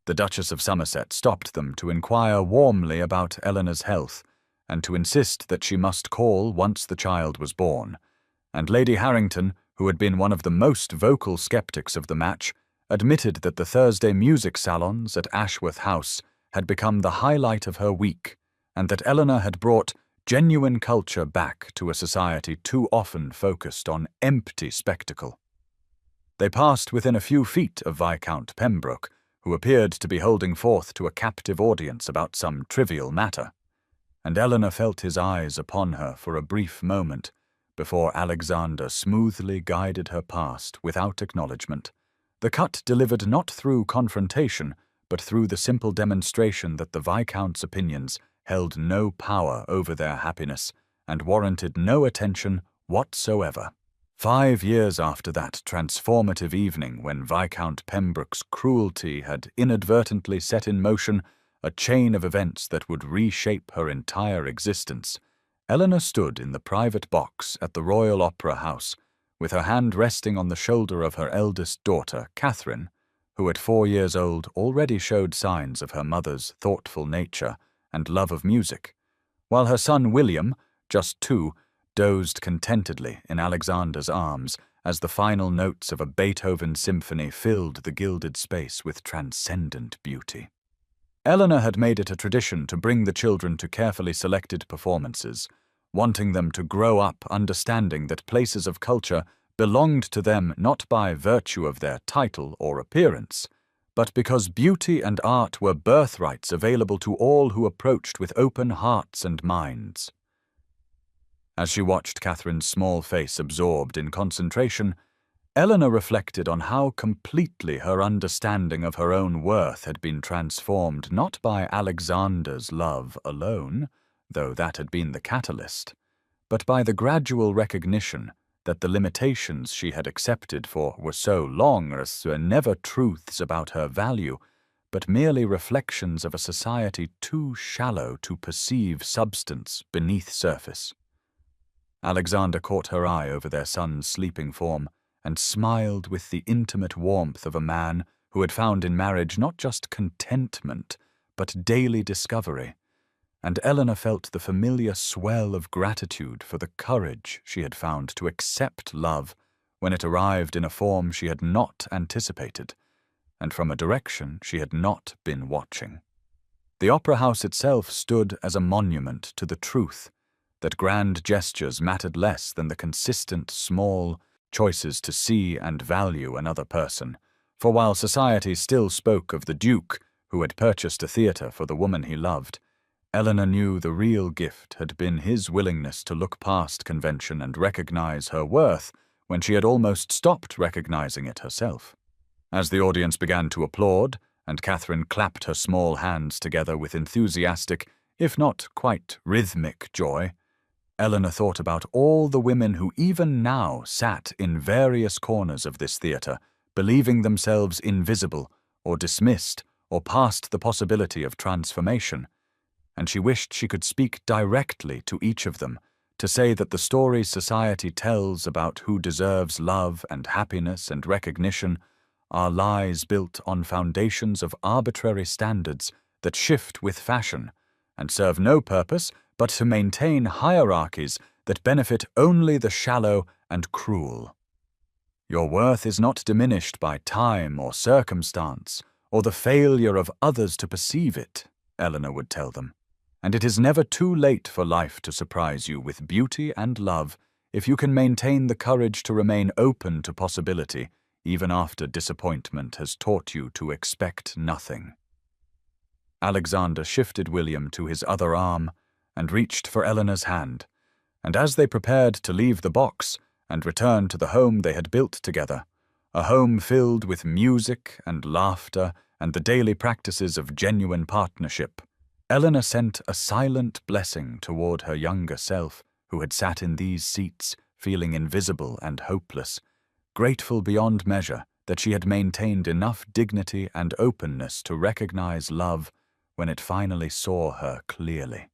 The Duchess of Somerset stopped them to inquire warmly about Eleanor's health, and to insist that she must call once the child was born, and Lady Harrington, who had been one of the most vocal skeptics of the match, admitted that the Thursday music salons at Ashworth House had become the highlight of her week, and that Eleanor had brought genuine culture back to a society too often focused on empty spectacle. They passed within a few feet of Viscount Pembroke, who appeared to be holding forth to a captive audience about some trivial matter, and Eleanor felt his eyes upon her for a brief moment before Alexander smoothly guided her past without acknowledgement, the cut delivered not through confrontation, but through the simple demonstration that the Viscount's opinions held no power over their happiness and warranted no attention whatsoever. 5 years after that transformative evening when Viscount Pembroke's cruelty had inadvertently set in motion a chain of events that would reshape her entire existence, Eleanor stood in the private box at the Royal Opera House, with her hand resting on the shoulder of her eldest daughter, Catherine, who at 4 years old already showed signs of her mother's thoughtful nature and love of music, while her son William, just 2, dozed contentedly in Alexander's arms as the final notes of a Beethoven symphony filled the gilded space with transcendent beauty. Eleanor had made it a tradition to bring the children to carefully selected performances, wanting them to grow up understanding that places of culture belonged to them not by virtue of their title or appearance, but because beauty and art were birthrights available to all who approached with open hearts and minds. As she watched Catherine's small face absorbed in concentration, Eleanor reflected on how completely her understanding of her own worth had been transformed not by Alexander's love alone, though that had been the catalyst, but by the gradual recognition that the limitations she had accepted for were so long as were never truths about her value, but merely reflections of a society too shallow to perceive substance beneath surface. Alexander caught her eye over their son's sleeping form and smiled with the intimate warmth of a man who had found in marriage not just contentment, but daily discovery, and Eleanor felt the familiar swell of gratitude for the courage she had found to accept love when it arrived in a form she had not anticipated, and from a direction she had not been watching. The opera house itself stood as a monument to the truth that grand gestures mattered less than the consistent, small choices to see and value another person, for while society still spoke of the Duke who had purchased a theatre for the woman he loved, Eleanor knew the real gift had been his willingness to look past convention and recognize her worth when she had almost stopped recognizing it herself. As the audience began to applaud, and Catherine clapped her small hands together with enthusiastic, if not quite rhythmic joy, Eleanor thought about all the women who even now sat in various corners of this theatre, believing themselves invisible or dismissed or past the possibility of transformation, and she wished she could speak directly to each of them to say that the stories society tells about who deserves love and happiness and recognition are lies built on foundations of arbitrary standards that shift with fashion and serve no purpose but to maintain hierarchies that benefit only the shallow and cruel. Your worth is not diminished by time or circumstance or the failure of others to perceive it, Eleanor would tell them, and it is never too late for life to surprise you with beauty and love if you can maintain the courage to remain open to possibility even after disappointment has taught you to expect nothing. Alexander shifted William to his other arm and reached for Eleanor's hand, and as they prepared to leave the box and return to the home they had built together, a home filled with music and laughter and the daily practices of genuine partnership, Eleanor sent a silent blessing toward her younger self, who had sat in these seats, feeling invisible and hopeless, grateful beyond measure that she had maintained enough dignity and openness to recognize love when it finally saw her clearly.